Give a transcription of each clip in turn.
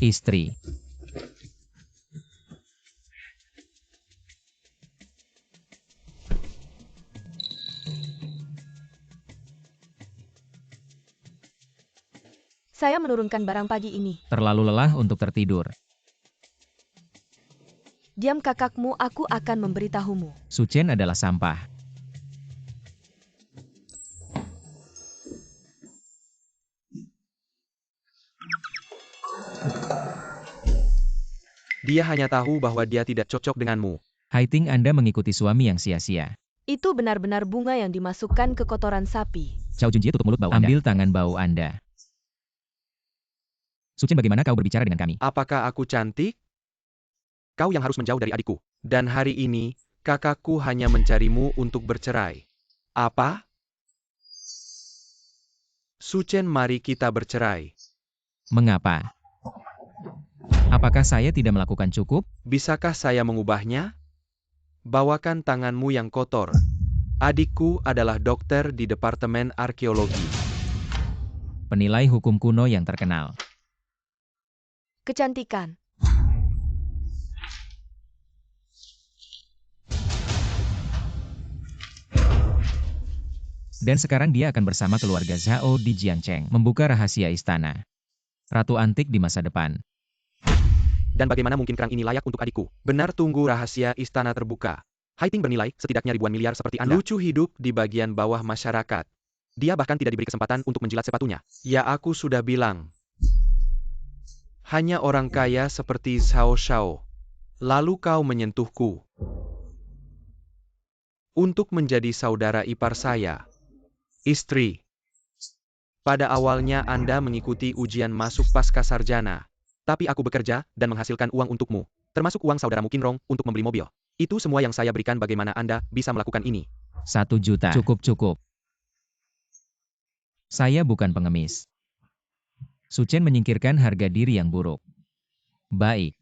Istri. Saya menurunkan barang pagi ini. Terlalu lelah untuk tertidur. Diam kakakmu, aku akan memberitahumu. Suchen adalah sampah. Dia hanya tahu bahwa dia tidak cocok denganmu. Haiting Anda mengikuti suami yang sia-sia. Itu benar-benar bunga yang dimasukkan ke kotoran sapi. Cao Junjie tutup mulut bau Anda. Ambil tangan bau Anda. Suchen, bagaimana kau berbicara dengan kami? Apakah aku cantik? Kau yang harus menjauh dari adikku. Dan hari ini, kakakku hanya mencarimu untuk bercerai. Apa? Suchen, mari kita bercerai. Mengapa? Apakah saya tidak melakukan cukup? Bisakah saya mengubahnya? Bawakan tanganmu yang kotor. Adikku adalah dokter di Departemen Arkeologi. Penilai hukum kuno yang terkenal. Kecantikan. Dan sekarang dia akan bersama keluarga Zhao di Jiangcheng, membuka rahasia istana. Ratu antik di masa depan. Dan bagaimana mungkin kerang ini layak untuk adikku? Benar, tunggu rahasia istana terbuka. Haiting bernilai setidaknya ribuan miliar seperti Anda. Lucu hidup di bagian bawah masyarakat. Dia bahkan tidak diberi kesempatan untuk menjilat sepatunya. Ya, aku sudah bilang. Hanya orang kaya seperti Zhao Shao. Lalu kau menyentuhku. Untuk menjadi saudara ipar saya. Istri. Pada awalnya Anda mengikuti ujian masuk pascasarjana. Tapi aku bekerja dan menghasilkan uang untukmu. Termasuk uang saudaramu Qinrong untuk membeli mobil. Itu semua yang saya berikan. Bagaimana Anda bisa melakukan ini? 1 juta. Cukup. Saya bukan pengemis. Suchen menyingkirkan harga diri yang buruk. Baik.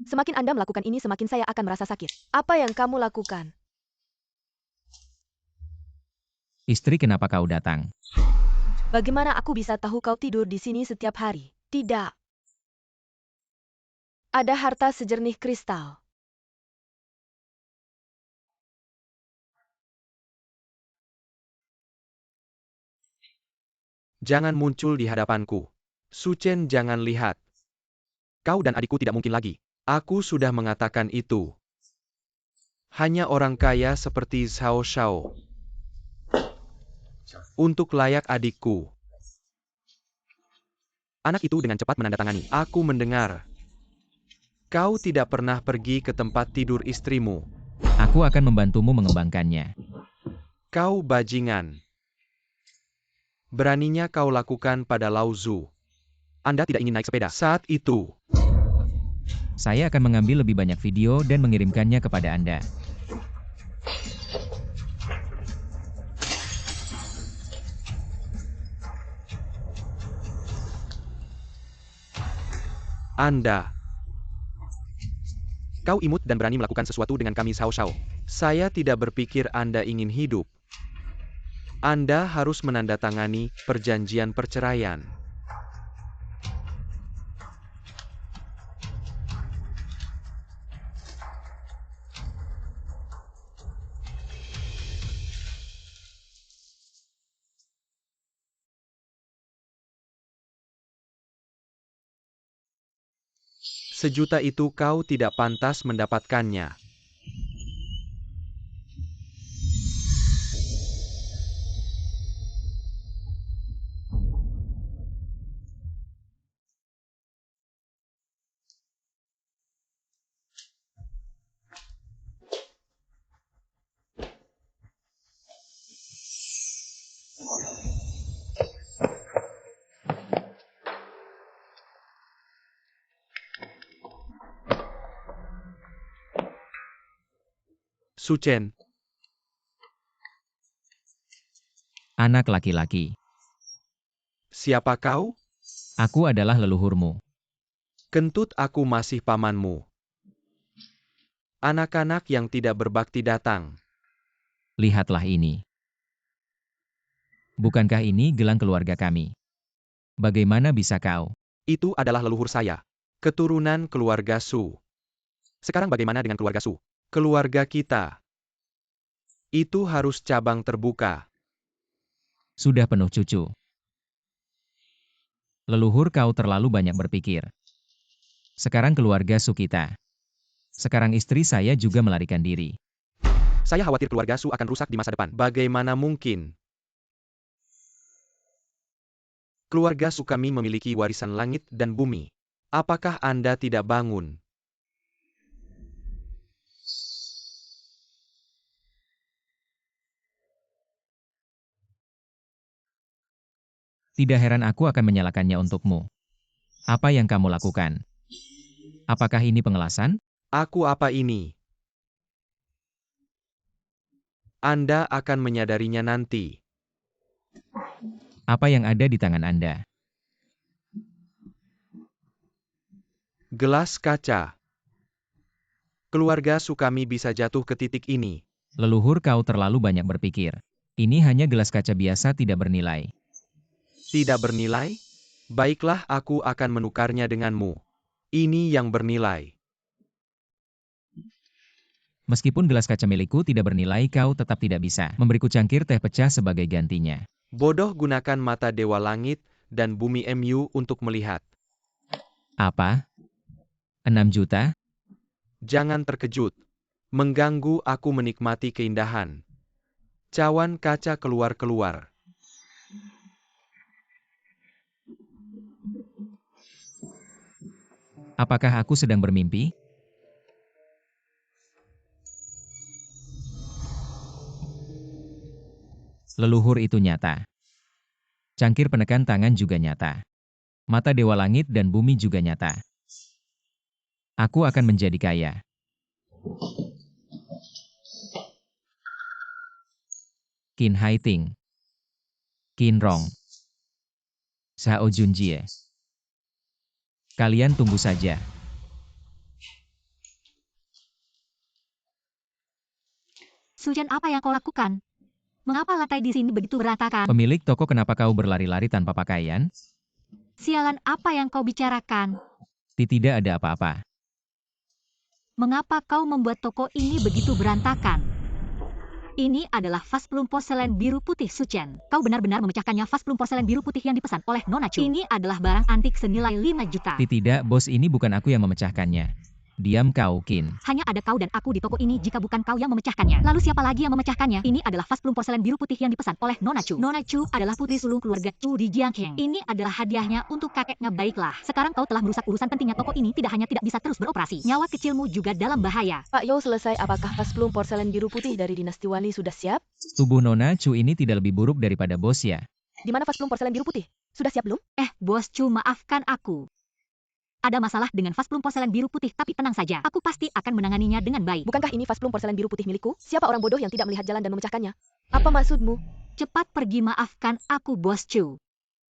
Semakin Anda melakukan ini, semakin saya akan merasa sakit. Apa yang kamu lakukan? Istri, kenapa kau datang? Bagaimana aku bisa tahu kau tidur di sini setiap hari? Tidak. Ada harta sejernih kristal. Jangan muncul di hadapanku. Suchen, jangan lihat. Kau dan adikku tidak mungkin lagi. Aku sudah mengatakan itu. Hanya orang kaya seperti Zhao Shao. Untuk layak adikku. Anak itu dengan cepat menandatangani. Aku mendengar. Kau tidak pernah pergi ke tempat tidur istrimu. Aku akan membantumu mengembangkannya. Kau bajingan. Beraninya kau lakukan pada Lao Zu. Anda tidak ingin naik sepeda. Saat itu. Saya akan mengambil lebih banyak video dan mengirimkannya kepada Anda. Anda. Kau imut dan berani melakukan sesuatu dengan kami, Zhao Shao. Saya tidak berpikir Anda ingin hidup. Anda harus menandatangani perjanjian perceraian. Sejuta itu kau tidak pantas mendapatkannya. Suchen, Anak laki-laki. siapa kau? Aku adalah leluhurmu. Kentut aku masih pamanmu. Anak-anak yang tidak berbakti datang. Lihatlah ini. Bukankah ini gelang keluarga kami? Bagaimana bisa kau? Itu adalah leluhur saya. Keturunan keluarga Su. Sekarang bagaimana dengan keluarga Su? Keluarga kita. Itu harus cabang terbuka. Sudah penuh cucu. Leluhur kau terlalu banyak berpikir. Sekarang keluarga Su kita. Sekarang istri saya juga melarikan diri. Saya khawatir keluarga Su akan rusak di masa depan. Bagaimana mungkin? Keluarga Su kami memiliki warisan langit dan bumi. Apakah Anda tidak bangun? Tidak heran aku akan menyalakannya untukmu. Apa yang kamu lakukan? Apakah ini pengelasan? Aku apa ini? Anda akan menyadarinya nanti. Apa yang ada di tangan Anda? Gelas kaca. Keluarga Su kami bisa jatuh ke titik ini. Leluhur kau terlalu banyak berpikir. Ini hanya gelas kaca biasa tidak bernilai. Tidak bernilai? Baiklah, aku akan menukarnya denganmu. Ini yang bernilai. Meskipun gelas kaca milikku tidak bernilai, kau tetap tidak bisa memberiku cangkir teh pecah sebagai gantinya. Bodoh, gunakan mata Dewa Langit dan Bumi MU untuk melihat. Apa? 6 juta? Jangan terkejut. Mengganggu aku menikmati keindahan. Cawan kaca keluar-keluar. Apakah aku sedang bermimpi? Leluhur itu nyata. Cangkir penekan tangan juga nyata. Mata Dewa Langit dan Bumi juga nyata. Aku akan menjadi kaya. Qin Hai Ting. Qin Rong. Shao Junjie. Kalian tunggu saja. Suchen, apa yang kau lakukan? Mengapa lantai di sini begitu berantakan? Pemilik toko, kenapa kau berlari-lari tanpa pakaian? Sialan, apa yang kau bicarakan? Tidak ada apa-apa. Mengapa kau membuat toko ini begitu berantakan? Ini adalah vas plum porselen biru putih Suchen. Kau benar-benar memecahkannya. Vas plum porselen biru putih yang dipesan oleh Nona Chu. Ini adalah barang antik senilai 5 juta. Tidak, bos, ini bukan aku yang memecahkannya. Diam kau, Qin. Hanya ada kau dan aku di toko ini jika bukan kau yang memecahkannya. Lalu siapa lagi yang memecahkannya? Ini adalah vas plum porselen biru putih yang dipesan oleh Nona Chu. Nona Chu adalah putri sulung keluarga Chu di Jiangcheng. Ini adalah hadiahnya untuk kakeknya. Baiklah, sekarang kau telah merusak urusan pentingnya toko ini. Tidak hanya tidak bisa terus beroperasi, nyawa kecilmu juga dalam bahaya. Pak Yo, selesai. Apakah vas plum porselen biru putih dari dinasti Wanli sudah siap? Tubuh Nona Chu ini tidak lebih buruk daripada bos ya. Di mana vas plum porselen biru putih? Sudah siap belum? Bos Chu, maafkan aku. Ada masalah dengan vas plum porselen biru putih, tapi tenang saja. Aku pasti akan menanganinya dengan baik. Bukankah ini vas plum porselen biru putih milikku? Siapa orang bodoh yang tidak melihat jalan dan memecahkannya? Apa maksudmu? Cepat pergi, maafkan aku, Bos Chu.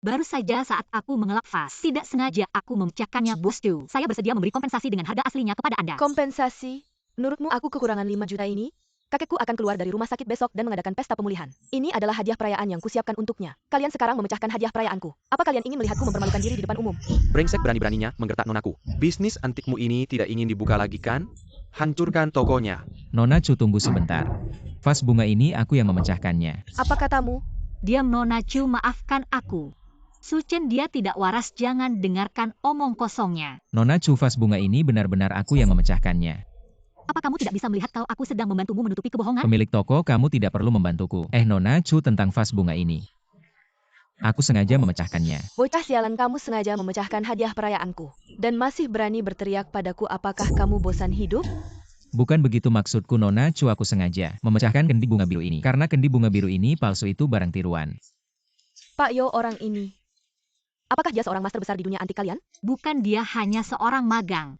Baru saja saat aku mengelak vas, tidak sengaja aku memecahkannya, Bos Chu. Saya bersedia memberi kompensasi dengan harga aslinya kepada Anda. Kompensasi? Menurutmu aku kekurangan 5 juta ini? Kakekku akan keluar dari rumah sakit besok dan mengadakan pesta pemulihan. Ini adalah hadiah perayaan yang kusiapkan untuknya. Kalian sekarang memecahkan hadiah perayaanku. Apa kalian ingin melihatku mempermalukan diri di depan umum? Brengsek, berani-beraninya menggertak nonaku. Bisnis antikmu ini tidak ingin dibuka lagi kan? Hancurkan tokonya. Nona Chu, tunggu sebentar. Vas bunga ini aku yang memecahkannya. Apa katamu? Diam, Nona Chu, maafkan aku. Suchen, dia tidak waras, jangan dengarkan omong kosongnya. Nona Chu, vas bunga ini benar-benar aku yang memecahkannya. Apa kamu tidak bisa melihat kalau aku sedang membantumu menutupi kebohongan? Pemilik toko, kamu tidak perlu membantuku. Nona Chu, tentang vas bunga ini. Aku sengaja memecahkannya. Bocah sialan, kamu sengaja memecahkan hadiah perayaanku. Dan masih berani berteriak padaku, apakah kamu bosan hidup? Bukan begitu maksudku, Nona Chu, aku sengaja memecahkan kendi bunga biru ini. Karena kendi bunga biru ini palsu, itu barang tiruan. Pak Yo, orang ini. Apakah dia seorang master besar di dunia antik kalian? Bukan, dia hanya seorang magang.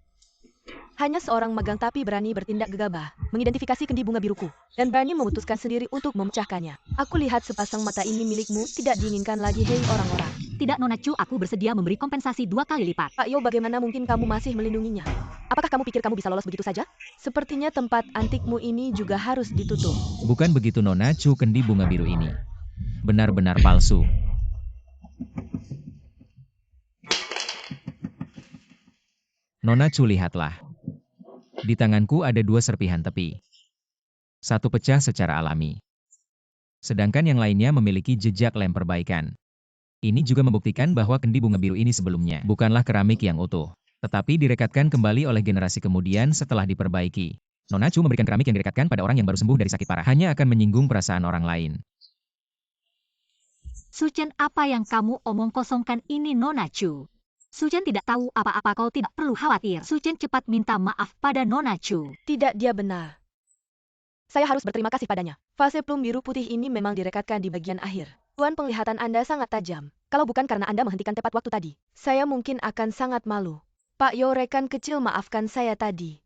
Hanya seorang magang tapi berani bertindak gegabah, mengidentifikasi kendi bunga biruku, dan berani memutuskan sendiri untuk memecahkannya. Aku lihat sepasang mata ini milikmu tidak diinginkan lagi, hei orang-orang. Tidak, Nona Chu, aku bersedia memberi kompensasi 2 kali lipat. Pak Yo, bagaimana mungkin kamu masih melindunginya? Apakah kamu pikir kamu bisa lolos begitu saja? Sepertinya tempat antikmu ini juga harus ditutup. Bukan begitu Nona Chu, kendi bunga biru ini benar-benar palsu. Nona Chu, lihatlah. Di tanganku ada 2 serpihan tepi. Satu pecah secara alami. Sedangkan yang lainnya memiliki jejak lem perbaikan. Ini juga membuktikan bahwa kendi bunga biru ini sebelumnya bukanlah keramik yang utuh, tetapi direkatkan kembali oleh generasi kemudian setelah diperbaiki. Nona Chu memberikan keramik yang direkatkan pada orang yang baru sembuh dari sakit parah hanya akan menyinggung perasaan orang lain. Su Chen, apa yang kamu omong kosongkan ini, Nona Chu? Su Chen tidak tahu apa-apa, kau tidak perlu khawatir. Su Chen cepat minta maaf pada Nona Chu. Tidak, dia benar. Saya harus berterima kasih padanya. Fase plum biru putih ini memang direkatkan di bagian akhir. Tuan, penglihatan Anda sangat tajam. Kalau bukan karena Anda menghentikan tepat waktu tadi, saya mungkin akan sangat malu. Pak Yo, rekan kecil, maafkan saya tadi.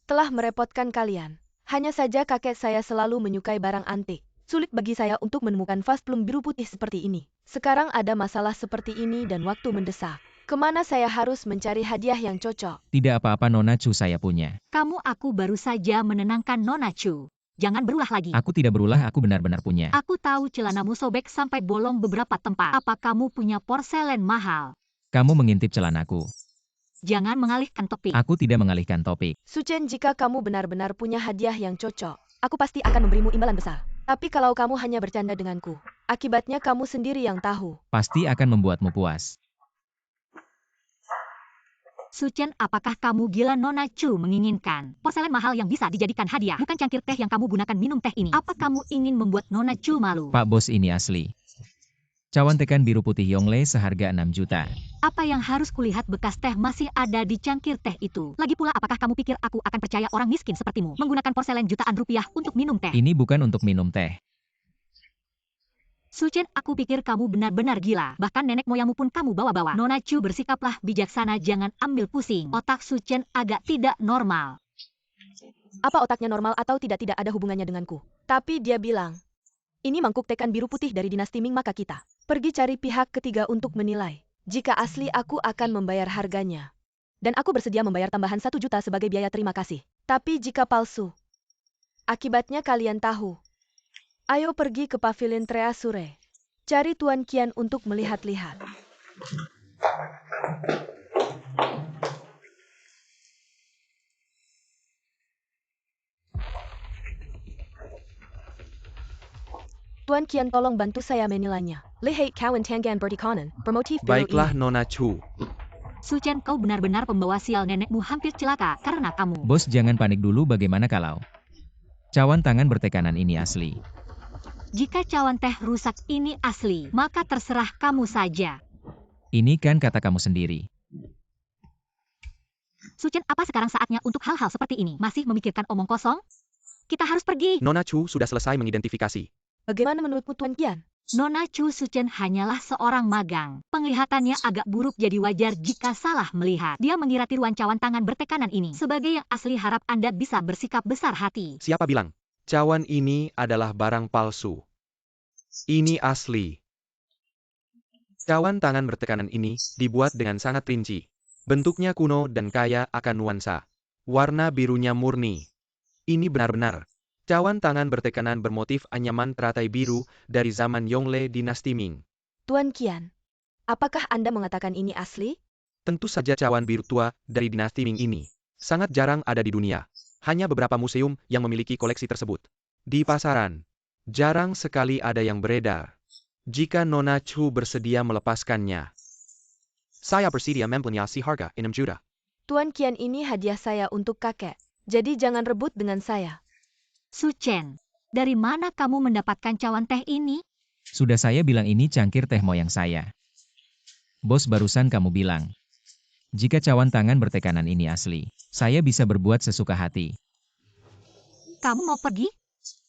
Telah merepotkan kalian. Hanya saja kakek saya selalu menyukai barang antik. Sulit bagi saya untuk menemukan vas plum biru putih seperti ini. Sekarang ada masalah seperti ini dan waktu mendesak. Kemana saya harus mencari hadiah yang cocok? Tidak apa-apa Nona Chu, saya punya. Aku baru saja menenangkan Nona Chu. Jangan berulah lagi. Aku tidak berulah, aku benar-benar punya. Aku tahu celanamu sobek sampai bolong beberapa tempat. Apa kamu punya porselen mahal? Kamu mengintip celanaku. Jangan mengalihkan topik. Aku tidak mengalihkan topik. Su Chen, jika kamu benar-benar punya hadiah yang cocok, aku pasti akan memberimu imbalan besar. Tapi kalau kamu hanya bercanda denganku, akibatnya kamu sendiri yang tahu. Pasti akan membuatmu puas. Su Chen, apakah kamu gila? Nona Chu menginginkan porselen mahal yang bisa dijadikan hadiah, bukan cangkir teh yang kamu gunakan minum teh ini. Apa kamu ingin membuat Nona Chu malu? Pak Bos, ini asli. Cawan tekan biru putih Yongle seharga 6 juta. Apa yang harus kulihat? Bekas teh masih ada di cangkir teh itu. Lagi pula, apakah kamu pikir aku akan percaya orang miskin sepertimu menggunakan porselen jutaan rupiah untuk minum teh? Ini bukan untuk minum teh. Su Chen, aku pikir kamu benar-benar gila. Bahkan nenek moyangmu pun kamu bawa-bawa. Nona Chu, bersikaplah bijaksana, jangan ambil pusing. Otak Su Chen agak tidak normal. Apa otaknya normal atau tidak ada hubungannya denganku. Tapi dia bilang, ini mangkuk tekan biru putih dari dinasti Ming, maka kita pergi cari pihak ketiga untuk menilai. Jika asli, aku akan membayar harganya. Dan aku bersedia membayar tambahan 1 juta sebagai biaya terima kasih. Tapi jika palsu, akibatnya kalian tahu. Ayo pergi ke pavilion Treasure. Cari Tuan Qian untuk melihat-lihat. Tuan Qian, tolong bantu saya menilainya. Lihat kawan Tangan Bertie Kanan, bermotif biru Baiklah ini. Nona Chu. Su Chen, kau benar-benar pembawa sial. Nenekmu hampir celaka karena kamu. Bos, jangan panik dulu. Bagaimana kalau cawan tangan bertekanan ini asli? Jika cawan teh rusak ini asli, maka terserah kamu saja. Ini kan kata kamu sendiri. Su Chen, apa sekarang saatnya untuk hal-hal seperti ini? Masih memikirkan omong kosong? Kita harus pergi. Nona Chu sudah selesai mengidentifikasi. Bagaimana menurutmu Tuan Qian? Nona Chu, Su Chen hanyalah seorang magang. Penglihatannya agak buruk, jadi wajar jika salah melihat. Dia mengira tiruan cawan tangan bertekanan ini. Sebagai yang asli, harap Anda bisa bersikap besar hati. Siapa bilang? Cawan ini adalah barang palsu. Ini asli. Cawan tangan bertekanan ini dibuat dengan sangat rinci. Bentuknya kuno dan kaya akan nuansa. Warna birunya murni. Ini benar-benar cawan tangan bertekanan bermotif anyaman teratai biru dari zaman Yongle dinasti Ming. Tuan Qian, apakah Anda mengatakan ini asli? Tentu saja cawan biru tua dari dinasti Ming ini sangat jarang ada di dunia. Hanya beberapa museum yang memiliki koleksi tersebut. Di pasaran, jarang sekali ada yang beredar. Jika Nona Chu bersedia melepaskannya, saya bersedia membelinya si harga 6 juta. Tuan Qian, ini hadiah saya untuk kakek. Jadi jangan rebut dengan saya. Su Chen, dari mana kamu mendapatkan cawan teh ini? Sudah saya bilang ini cangkir teh moyang saya. Bos, barusan kamu bilang, jika cawan tangan bertekanan ini asli, saya bisa berbuat sesuka hati. Kamu mau pergi?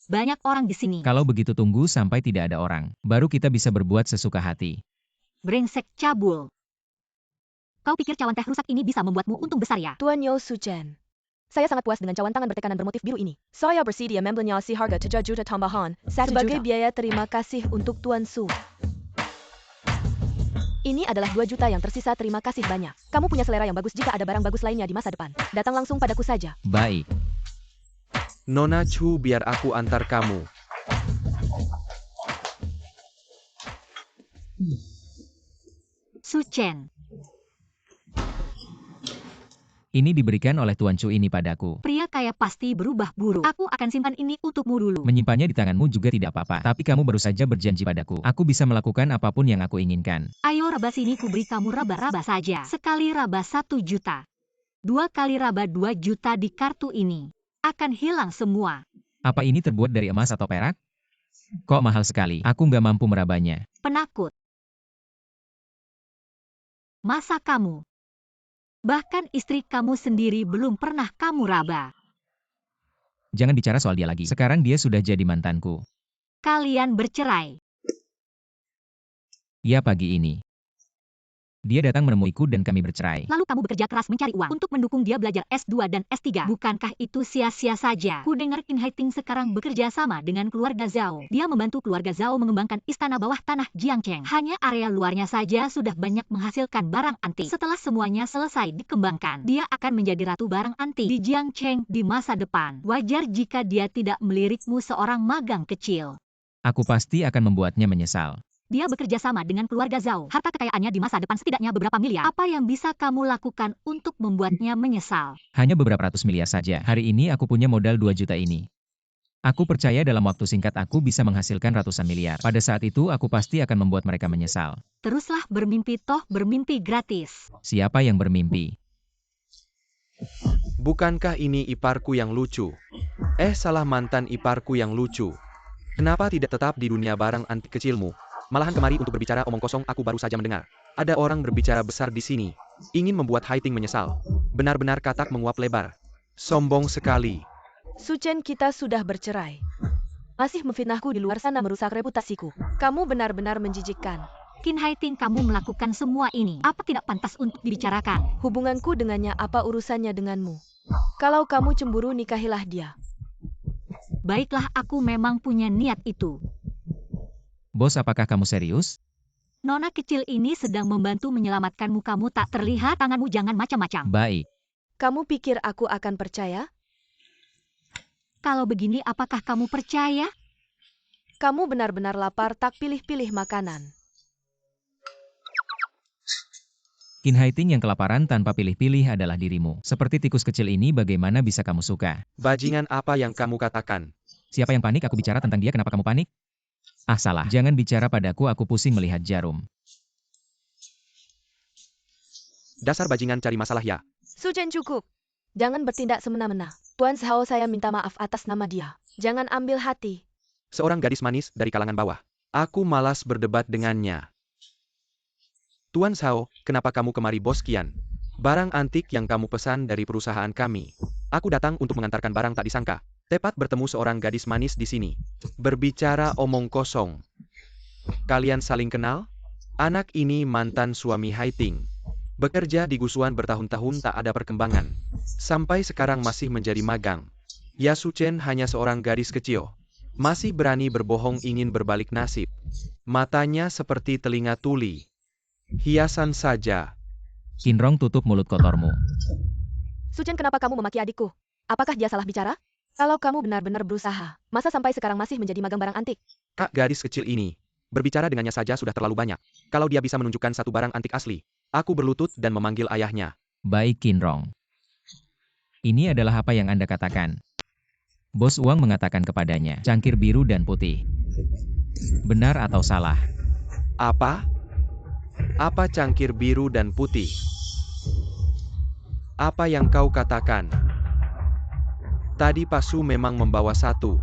Banyak orang di sini. Kalau begitu tunggu sampai tidak ada orang. Baru kita bisa berbuat sesuka hati. Brengsek cabul. Kau pikir cawan teh rusak ini bisa membuatmu untung besar ya? Tuan Yo Suchen. Saya sangat puas dengan cawan tangan bertekanan bermotif biru ini. Saya bersedia membenyasi harga 3 juta tambahan sebagai biaya terima kasih untuk Tuan Su. Ini adalah 2 juta yang tersisa, terima kasih banyak. Kamu punya selera yang bagus jika ada barang bagus lainnya di masa depan. Datang langsung padaku saja. Baik. Nona Chu, biar aku antar kamu. Su Chen. Ini diberikan oleh Tuan Chu ini padaku. Pria kaya pasti berubah buruk. Aku akan simpan ini untukmu dulu. Menyimpannya di tanganmu juga tidak apa-apa. Tapi kamu baru saja berjanji padaku. Aku bisa melakukan apapun yang aku inginkan. Ayo raba sini, ku beri kamu raba-raba saja. Sekali raba 1 juta. 2 kali raba 2 juta di kartu ini. Akan hilang semua. Apa ini terbuat dari emas atau perak? Kok mahal sekali? Aku nggak mampu merabanya. Penakut. Masa kamu? Bahkan istri kamu sendiri belum pernah kamu raba. Jangan bicara soal dia lagi. Sekarang dia sudah jadi mantanku. Kalian bercerai. Ya, pagi ini. Dia datang menemuiku dan kami bercerai. Lalu kamu bekerja keras mencari uang untuk mendukung dia belajar S2 dan S3. Bukankah itu sia-sia saja? Ku dengar Qin Haiting sekarang bekerja sama dengan keluarga Zhao. Dia membantu keluarga Zhao mengembangkan istana bawah tanah Jiangcheng. Hanya area luarnya saja sudah banyak menghasilkan barang antik. Setelah semuanya selesai dikembangkan, dia akan menjadi ratu barang antik di Jiangcheng di masa depan. Wajar jika dia tidak melirikmu seorang magang kecil. Aku pasti akan membuatnya menyesal. Dia bekerja sama dengan keluarga Zhao. Harta kekayaannya di masa depan setidaknya beberapa miliar. Apa yang bisa kamu lakukan untuk membuatnya menyesal? Hanya beberapa ratus miliar saja. Hari ini aku punya modal 2 juta ini. Aku percaya dalam waktu singkat aku bisa menghasilkan ratusan miliar. Pada saat itu aku pasti akan membuat mereka menyesal. Teruslah bermimpi, toh bermimpi gratis. Siapa yang bermimpi? Bukankah ini iparku yang lucu? Salah, mantan iparku yang lucu. Kenapa tidak tetap di dunia barang antik kecilmu? Malahan kemari untuk berbicara omong kosong, aku baru saja mendengar. Ada orang berbicara besar di sini. Ingin membuat Haiting menyesal. Benar-benar katak menguap lebar. Sombong sekali. Suchen, kita sudah bercerai. Masih memfitnahku di luar sana, merusak reputasiku. Kamu benar-benar menjijikkan. Qin Haiting, kamu melakukan semua ini. Apa tidak pantas untuk dibicarakan? Hubunganku dengannya, apa urusannya denganmu? Kalau kamu cemburu, nikahilah dia. Baiklah, aku memang punya niat itu. Bos, apakah kamu serius? Nona kecil ini sedang membantu menyelamatkanmu. Kamu tak terlihat, tanganmu jangan macam-macam. Baik. Kamu pikir aku akan percaya? Kalau begini, apakah kamu percaya? Kamu benar-benar lapar, tak pilih-pilih makanan. Qin Haiting yang kelaparan tanpa pilih-pilih adalah dirimu. Seperti tikus kecil ini, bagaimana bisa kamu suka? Bajingan, apa yang kamu katakan? Siapa yang panik? Aku bicara tentang dia, kenapa kamu panik? Ah, salah. Jangan bicara padaku, aku pusing melihat jarum. Dasar bajingan cari masalah ya. Suchen, cukup. Jangan bertindak semena-mena. Tuan Zhao, saya minta maaf atas nama dia. Jangan ambil hati. Seorang gadis manis dari kalangan bawah. Aku malas berdebat dengannya. Tuan Zhao, kenapa kamu kemari, Bos Qian? Barang antik yang kamu pesan dari perusahaan kami. Aku datang untuk mengantarkan barang tak disangka. Tepat bertemu seorang gadis manis di sini. Berbicara omong kosong. Kalian saling kenal? Anak ini mantan suami Haiting. Bekerja di Gusuan bertahun-tahun tak ada perkembangan. Sampai sekarang masih menjadi magang. Ya, Suchen hanya seorang gadis kecil. Masih berani berbohong ingin berbalik nasib. Matanya seperti telinga tuli. Hiasan saja. Qinrong, tutup mulut kotormu. Suchen, kenapa kamu memaki adikku? Apakah dia salah bicara? Kalau kamu benar-benar berusaha, masa sampai sekarang masih menjadi magang barang antik? Kak, gadis kecil ini. Berbicara dengannya saja sudah terlalu banyak. Kalau dia bisa menunjukkan satu barang antik asli. Aku berlutut dan memanggil ayahnya. Baik, Qinrong. Ini adalah apa yang Anda katakan. Bos Uang mengatakan kepadanya, cangkir biru dan putih. Benar atau salah? Apa? Apa cangkir biru dan putih? Apa yang kau katakan? Tadi Pasu memang membawa satu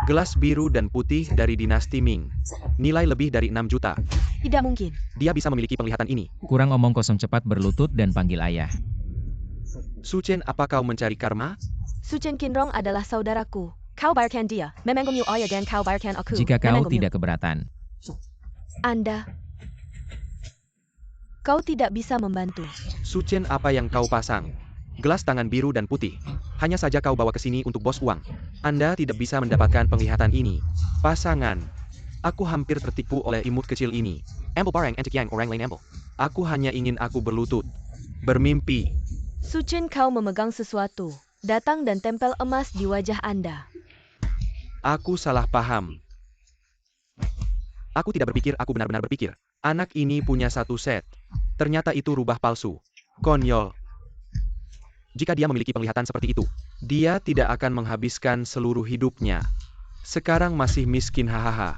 gelas biru dan putih dari dinasti Ming. Nilai lebih dari 6 juta. Tidak mungkin. Dia bisa memiliki penglihatan ini. Kurang omong kosong, cepat berlutut dan panggil ayah. Suchen, apa kau mencari karma? Suchen Qinrong adalah saudaraku. Kau bayarkan dia, memangkum you ayah dan kau bayarkan aku. Jika kau memangkum you. tidak keberatan, Anda. Kau tidak bisa membantu. Su Chen, apa yang kau pasang? Gelas tangan biru dan putih. Hanya saja kau bawa ke sini untuk bos uang. Anda tidak bisa mendapatkan penglihatan ini. Pasangan. Aku hampir tertipu oleh imut kecil ini. Amble barang antik yang orang lain amble. Aku hanya ingin aku berlutut. Bermimpi. Su Chen, kau memegang sesuatu. Datang dan tempel emas di wajah Anda. Aku salah paham. Aku tidak berpikir, aku benar-benar berpikir. Anak ini punya satu set. Ternyata itu rubah palsu. Konyol. Jika dia memiliki penglihatan seperti itu, dia tidak akan menghabiskan seluruh hidupnya. Sekarang masih miskin, hahaha.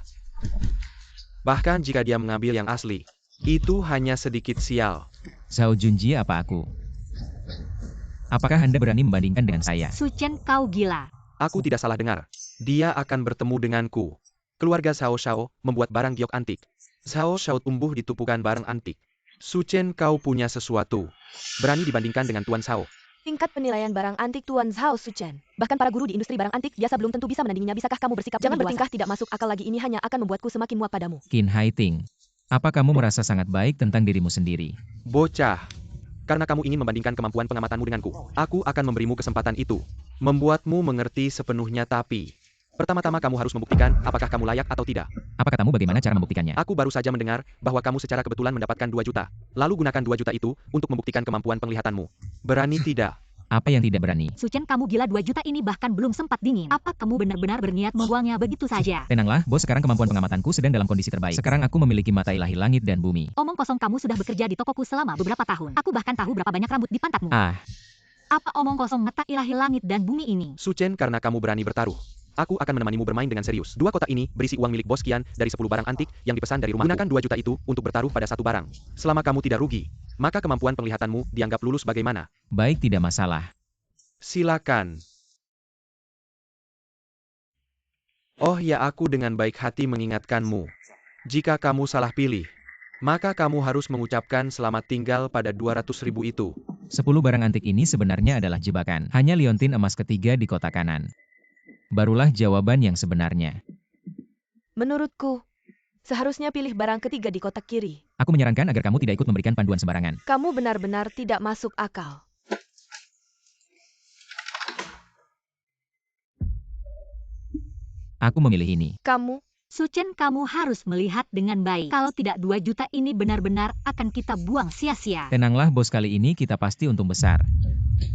Bahkan jika dia mengambil yang asli, itu hanya sedikit sial. Zhao Junji apa aku? Apakah Anda berani membandingkan dengan saya? Su Chen, kau gila. Aku tidak salah dengar. Dia akan bertemu denganku. Keluarga Zhao Shao membuat barang giok antik. Zhao Shao tumbuh di tumpukan barang antik. Su Chen, kau punya sesuatu. Berani dibandingkan dengan Tuan Zhao. Tingkat penilaian barang antik Tuan Zhao Su Chen. Bahkan para guru di industri barang antik biasa belum tentu bisa menandinginya. Bisakah kamu bersikap jangan bertingkah tidak masuk akal lagi, ini hanya akan membuatku semakin muak padamu. Qin Haiting, apa kamu merasa sangat baik tentang dirimu sendiri? Bocah. Karena kamu ingin membandingkan kemampuan pengamatanmu denganku, aku akan memberimu kesempatan itu. Membuatmu mengerti sepenuhnya, tapi pertama-tama kamu harus membuktikan apakah kamu layak atau tidak. Apa katamu bagaimana cara membuktikannya? Aku baru saja mendengar bahwa kamu secara kebetulan mendapatkan 2 juta. Lalu gunakan 2 juta itu untuk membuktikan kemampuan penglihatanmu. Berani tidak? Apa yang tidak berani? Su Chen, kamu gila, 2 juta ini bahkan belum sempat dingin. Apa kamu benar-benar berniat membuangnya begitu saja? Tenanglah, bos, sekarang kemampuan pengamatanku sedang dalam kondisi terbaik. Sekarang aku memiliki mata ilahi langit dan bumi. Omong kosong, kamu sudah bekerja di tokoku selama beberapa tahun. Aku bahkan tahu berapa banyak rambut di pantatmu. Apa omong kosong mata ilahi langit dan bumi ini? Su Chen, karena kamu berani bertaruh, aku akan menemanimu bermain dengan serius. 2 kotak ini berisi uang milik Bos Qian dari 10 barang antik yang dipesan dari rumahku. Gunakan 2 juta itu untuk bertaruh pada satu barang. Selama kamu tidak rugi, maka kemampuan penglihatanmu dianggap lulus. Bagaimana? Baik, tidak masalah. Silakan. Oh ya, aku dengan baik hati mengingatkanmu. Jika kamu salah pilih, maka kamu harus mengucapkan selamat tinggal pada 200.000 itu. 10 barang antik ini sebenarnya adalah jebakan. Hanya liontin emas ketiga di kotak kanan. Barulah jawaban yang sebenarnya. Menurutku, seharusnya pilih barang ketiga di kotak kiri. Aku menyarankan agar kamu tidak ikut memberikan panduan sembarangan. Kamu benar-benar tidak masuk akal. Aku memilih ini. Kamu, Su Chen, kamu harus melihat dengan baik. Kalau tidak 2 juta ini benar-benar akan kita buang sia-sia. Tenanglah, bos, kali ini kita pasti untung besar.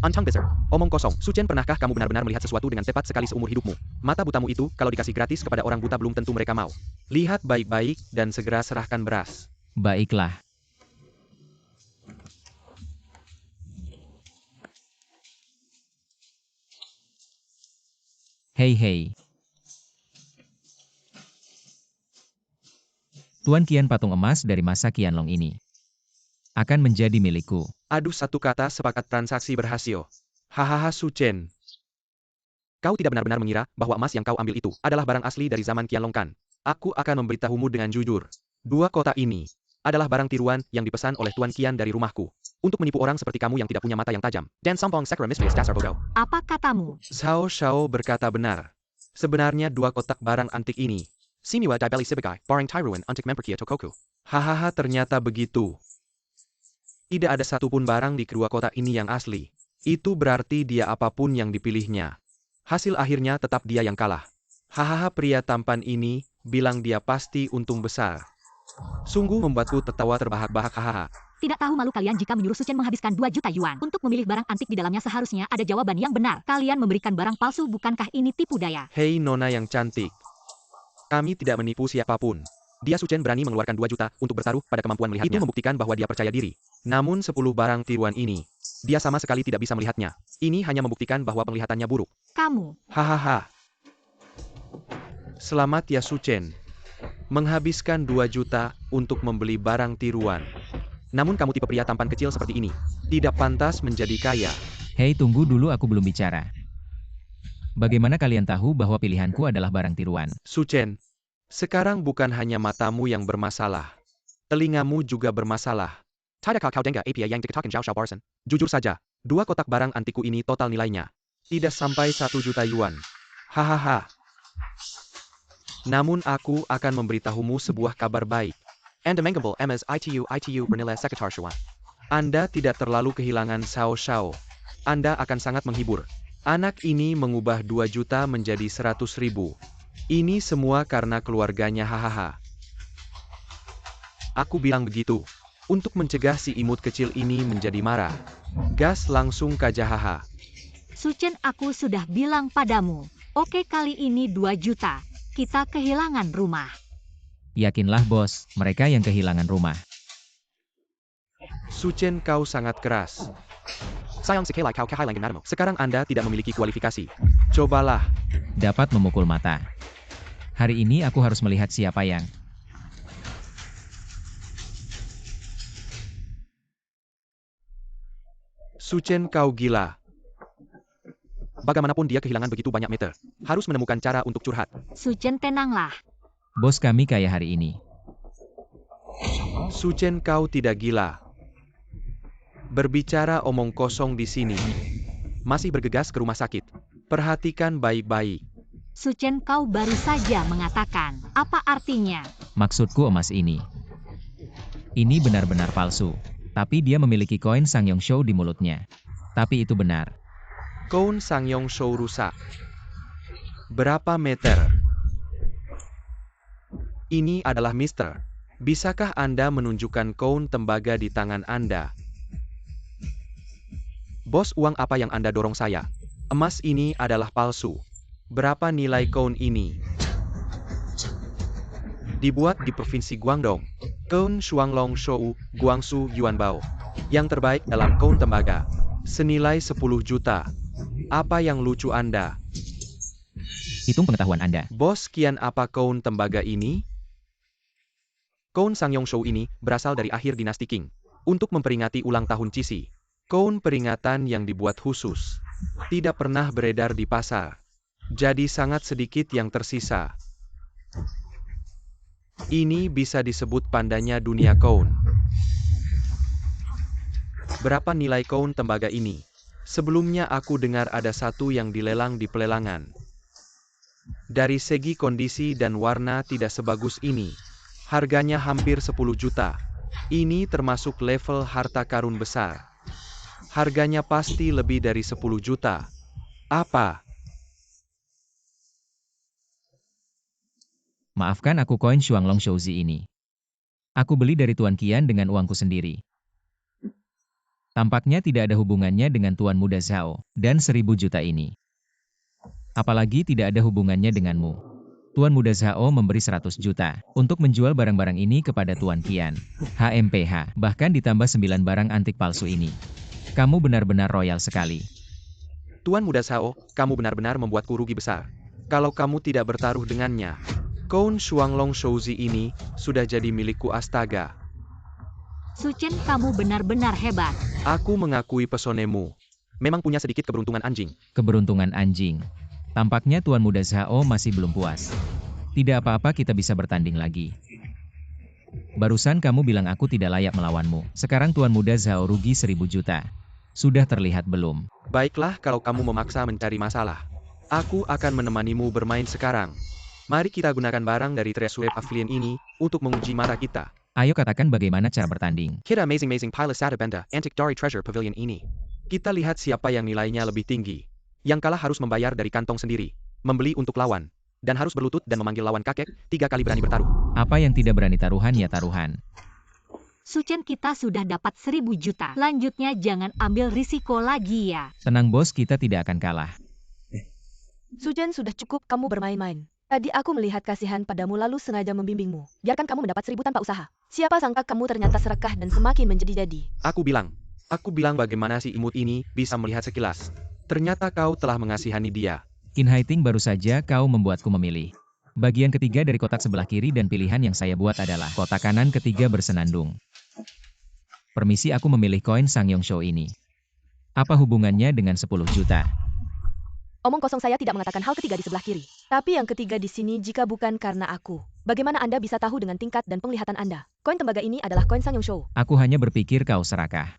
Antang besar. Omong kosong. Su Chen, pernahkah kamu benar-benar melihat sesuatu dengan tepat sekali seumur hidupmu? Mata butamu itu, kalau dikasih gratis kepada orang buta belum tentu mereka mau. Lihat baik-baik dan segera serahkan beras. Baiklah. Hei. Tuan Qian, patung emas dari masa Qianlong ini akan menjadi milikku. Aduh, satu kata sepakat transaksi berhasil. Hahaha, Su Chen. Kau tidak benar-benar mengira bahwa emas yang kau ambil itu adalah barang asli dari zaman Qianlong kan? Aku akan memberitahumu dengan jujur. 2 kotak ini adalah barang tiruan yang dipesan oleh Tuan Qian dari rumahku. Untuk menipu orang seperti kamu yang tidak punya mata yang tajam. Dan sampong sekra misterius dasar bodoh. Apa katamu? Zhao Shao berkata benar. Sebenarnya 2 kotak barang antik ini. Simiwa Dibeli Sibagai, barang tiruan antik memperkia Tokoku. Hahaha, ternyata begitu. Tidak ada satupun barang di kedua kotak ini yang asli. Itu berarti dia apapun yang dipilihnya. Hasil akhirnya tetap dia yang kalah. Hahaha, pria tampan ini bilang dia pasti untung besar. Sungguh membuatku tertawa terbahak-bahak, hahaha. Tidak tahu malu kalian jika menyuruh Su Chen menghabiskan 2 juta yuan. Untuk memilih barang antik di dalamnya seharusnya ada jawaban yang benar. Kalian memberikan barang palsu, bukankah ini tipu daya? Hei nona yang cantik. Kami tidak menipu siapapun. Dia Su Chen berani mengeluarkan 2 juta untuk bertaruh pada kemampuan melihatnya. Itu membuktikan bahwa dia percaya diri. Namun 10 barang tiruan ini, dia sama sekali tidak bisa melihatnya. Ini hanya membuktikan bahwa penglihatannya buruk. Kamu. Hahaha. Selamat ya Su Chen. Menghabiskan 2 juta untuk membeli barang tiruan. Namun kamu tipe pria tampan kecil seperti ini. Tidak pantas menjadi kaya. Hei, tunggu dulu, aku belum bicara. Bagaimana kalian tahu bahwa pilihanku adalah barang tiruan? Su Chen, sekarang bukan hanya matamu yang bermasalah. Telingamu juga bermasalah. Tidak kau dengar apa yang dikatakan Zhao Shao Barson? Jujur saja, 2 kotak barang antiku ini total nilainya tidak sampai 1 juta yuan. Hahaha. Namun aku akan memberitahumu sebuah kabar baik. Anda menggembal MS itu bernilai sekitar Shuan. Anda tidak terlalu kehilangan Xiao Xiao. Anda akan sangat menghibur. Anak ini mengubah 2 juta menjadi 100.000. Ini semua karena keluarganya hahaha. Aku bilang begitu. Untuk mencegah si imut kecil ini menjadi marah. Gas langsung kaja haha. Suchen, aku sudah bilang padamu. Oke, kali ini 2 juta. Kita kehilangan rumah. Yakinlah bos, mereka yang kehilangan rumah. Suchen, kau sangat keras. Sayang sekali kau kehilangan namamu. Sekarang Anda tidak memiliki kualifikasi. Cobalah. Dapat memukul mata. Hari ini aku harus melihat siapa yang... Suchen, kau gila. Bagaimanapun dia kehilangan begitu banyak meter. Harus menemukan cara untuk curhat. Suchen, tenanglah. Bos kami kaya hari ini. Suchen, kau tidak gila. Berbicara omong kosong di sini. Masih bergegas ke rumah sakit. Perhatikan baik-baik. Suchen, kau baru saja mengatakan. Apa artinya? Maksudku emas ini. Ini benar-benar palsu. Tapi dia memiliki koin Sangyong Shou di mulutnya. Tapi itu benar. Koin Sangyong Shou rusak. Berapa meter? Ini adalah Mister. Bisakah Anda menunjukkan koin tembaga di tangan Anda? Bos, uang apa yang Anda dorong saya? Emas ini adalah palsu. Berapa nilai koin ini? Dibuat di Provinsi Guangdong. Koin Shuanglong Shou, Guangsu Yuanbao. Yang terbaik dalam koin tembaga. Senilai 10 juta. Apa yang lucu Anda? Hitung pengetahuan Anda. Bos, kian apa koin tembaga ini? Koin Sangyong Shou ini berasal dari akhir dinasti Qing. Untuk memperingati ulang tahun Cixi. Koin peringatan yang dibuat khusus. Tidak pernah beredar di pasar. Jadi sangat sedikit yang tersisa. Ini bisa disebut pandanya dunia koin. Berapa nilai koin tembaga ini? Sebelumnya aku dengar ada satu yang dilelang di pelelangan. Dari segi kondisi dan warna tidak sebagus ini. Harganya hampir 10 juta. Ini termasuk level harta karun besar. Harganya pasti lebih dari 10 juta. Apa? Maafkan aku koin Shuanglong Shouzi ini. Aku beli dari Tuan Qian dengan uangku sendiri. Tampaknya tidak ada hubungannya dengan Tuan Muda Zhao, dan 1000 juta ini. Apalagi tidak ada hubungannya denganmu. Tuan Muda Zhao memberi 100 juta untuk menjual barang-barang ini kepada Tuan Qian. HMPH, bahkan ditambah 9 barang antik palsu ini. Kamu benar-benar royal sekali. Tuan Muda Zhao, kamu benar-benar membuatku rugi besar. Kalau kamu tidak bertaruh dengannya. Koin Shuanglong Shouzi ini sudah jadi milikku astaga. Suchen, kamu benar-benar hebat. Aku mengakui pesonemu. Memang punya sedikit keberuntungan anjing. Keberuntungan anjing. Tampaknya Tuan Muda Zhao masih belum puas. Tidak apa-apa, kita bisa bertanding lagi. Barusan kamu bilang aku tidak layak melawanmu. Sekarang Tuan Muda Zhao rugi 1000 juta. Sudah terlihat belum? Baiklah kalau kamu memaksa mencari masalah. Aku akan menemanimu bermain sekarang. Mari kita gunakan barang dari Treasure Pavilion ini untuk menguji mata kita. Ayo katakan bagaimana cara bertanding. Kita amazing pile Sata Benda Antique dari Treasure Pavilion ini. Kita lihat siapa yang nilainya lebih tinggi. Yang kalah harus membayar dari kantong sendiri. Membeli untuk lawan. Dan harus berlutut dan memanggil lawan kakek 3 kali berani bertaruh. Apa yang tidak berani taruhan ya taruhan. Suchen, kita sudah dapat 1000 juta. Lanjutnya jangan ambil risiko lagi ya. Tenang bos, kita tidak akan kalah. Suchen, sudah cukup kamu bermain-main. Tadi aku melihat kasihan padamu lalu sengaja membimbingmu. Biarkan kamu mendapat 1000 tanpa usaha. Siapa sangka kamu ternyata serakah dan semakin menjadi-jadi. Aku bilang bagaimana si imut ini bisa melihat sekilas. Ternyata kau telah mengasihani dia. Qin Haiting, baru saja kau membuatku memilih. Bagian ketiga dari kotak sebelah kiri dan pilihan yang saya buat adalah kotak kanan ketiga bersenandung. Permisi, aku memilih koin Sangyong Shou ini. Apa hubungannya dengan 10 juta? Omong kosong, saya tidak mengatakan hal ketiga di sebelah kiri. Tapi yang ketiga di sini jika bukan karena aku. Bagaimana Anda bisa tahu dengan tingkat dan penglihatan Anda? Koin tembaga ini adalah koin Sangyong Shou. Aku hanya berpikir kau serakah.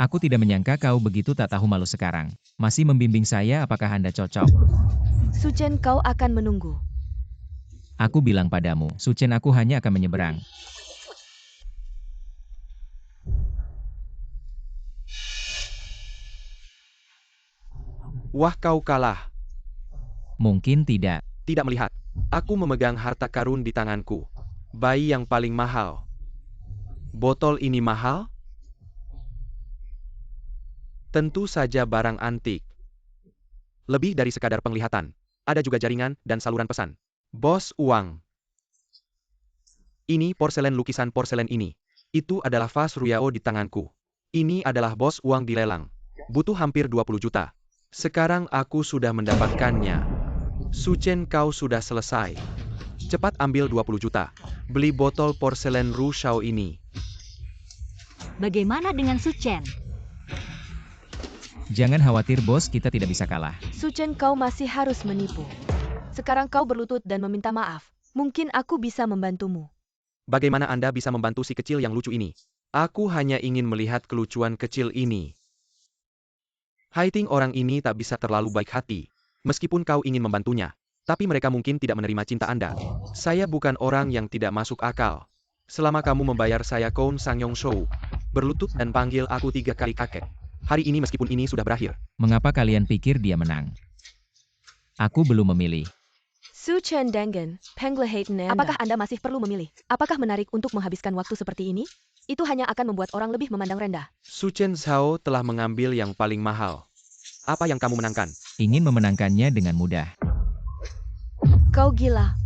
Aku tidak menyangka kau begitu tak tahu malu sekarang. Masih membimbing saya, apakah Anda cocok? Su Chen, kau akan menunggu. Aku bilang padamu, Su Chen, aku hanya akan menyeberang. Wah, kau kalah. Mungkin tidak. Tidak melihat. Aku memegang harta karun di tanganku. Bayi yang paling mahal. Botol ini mahal? Tentu saja barang antik. Lebih dari sekadar penglihatan. Ada juga jaringan dan saluran pesan. Bos uang. Ini porselen, lukisan porselen ini. Itu adalah vas Ruyao di tanganku. Ini adalah bos uang di lelang. Butuh hampir 20 juta. Sekarang aku sudah mendapatkannya. Su Chen, kau sudah selesai. Cepat ambil 20 juta. Beli botol porselen Ru Shao ini. Bagaimana dengan Su Chen? Jangan khawatir bos, kita tidak bisa kalah. Su Chen, kau masih harus menipu. Sekarang kau berlutut dan meminta maaf. Mungkin aku bisa membantumu. Bagaimana Anda bisa membantu si kecil yang lucu ini? Aku hanya ingin melihat kelucuan kecil ini. Haiting, orang ini tak bisa terlalu baik hati. Meskipun kau ingin membantunya. Tapi mereka mungkin tidak menerima cinta Anda. Saya bukan orang yang tidak masuk akal. Selama kamu membayar saya Koun Sangyong Shou, berlutut dan panggil aku 3 kali kakek. Hari ini meskipun ini sudah berakhir. Mengapa kalian pikir dia menang? Aku belum memilih. Su Chen Dengen, Penglehaten Anda. Apakah Anda masih perlu memilih? Apakah menarik untuk menghabiskan waktu seperti ini? Itu hanya akan membuat orang lebih memandang rendah. Su Chen Zhao telah mengambil yang paling mahal. Apa yang kamu menangkan? Ingin memenangkannya dengan mudah. Kau gila.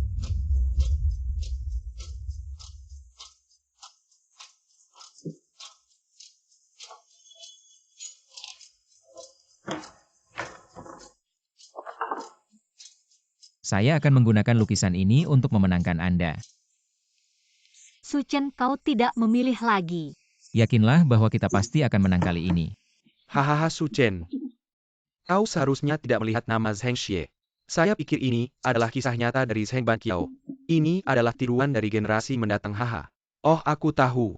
Saya akan menggunakan lukisan ini untuk memenangkan Anda. Su Chen, kau tidak memilih lagi. Yakinlah bahwa kita pasti akan menang kali ini. Hahaha Su Chen. Kau seharusnya tidak melihat nama Zheng Xie. Saya pikir ini adalah kisah nyata dari Zheng Banqiao. Ini adalah tiruan dari generasi mendatang, haha. Oh, aku tahu.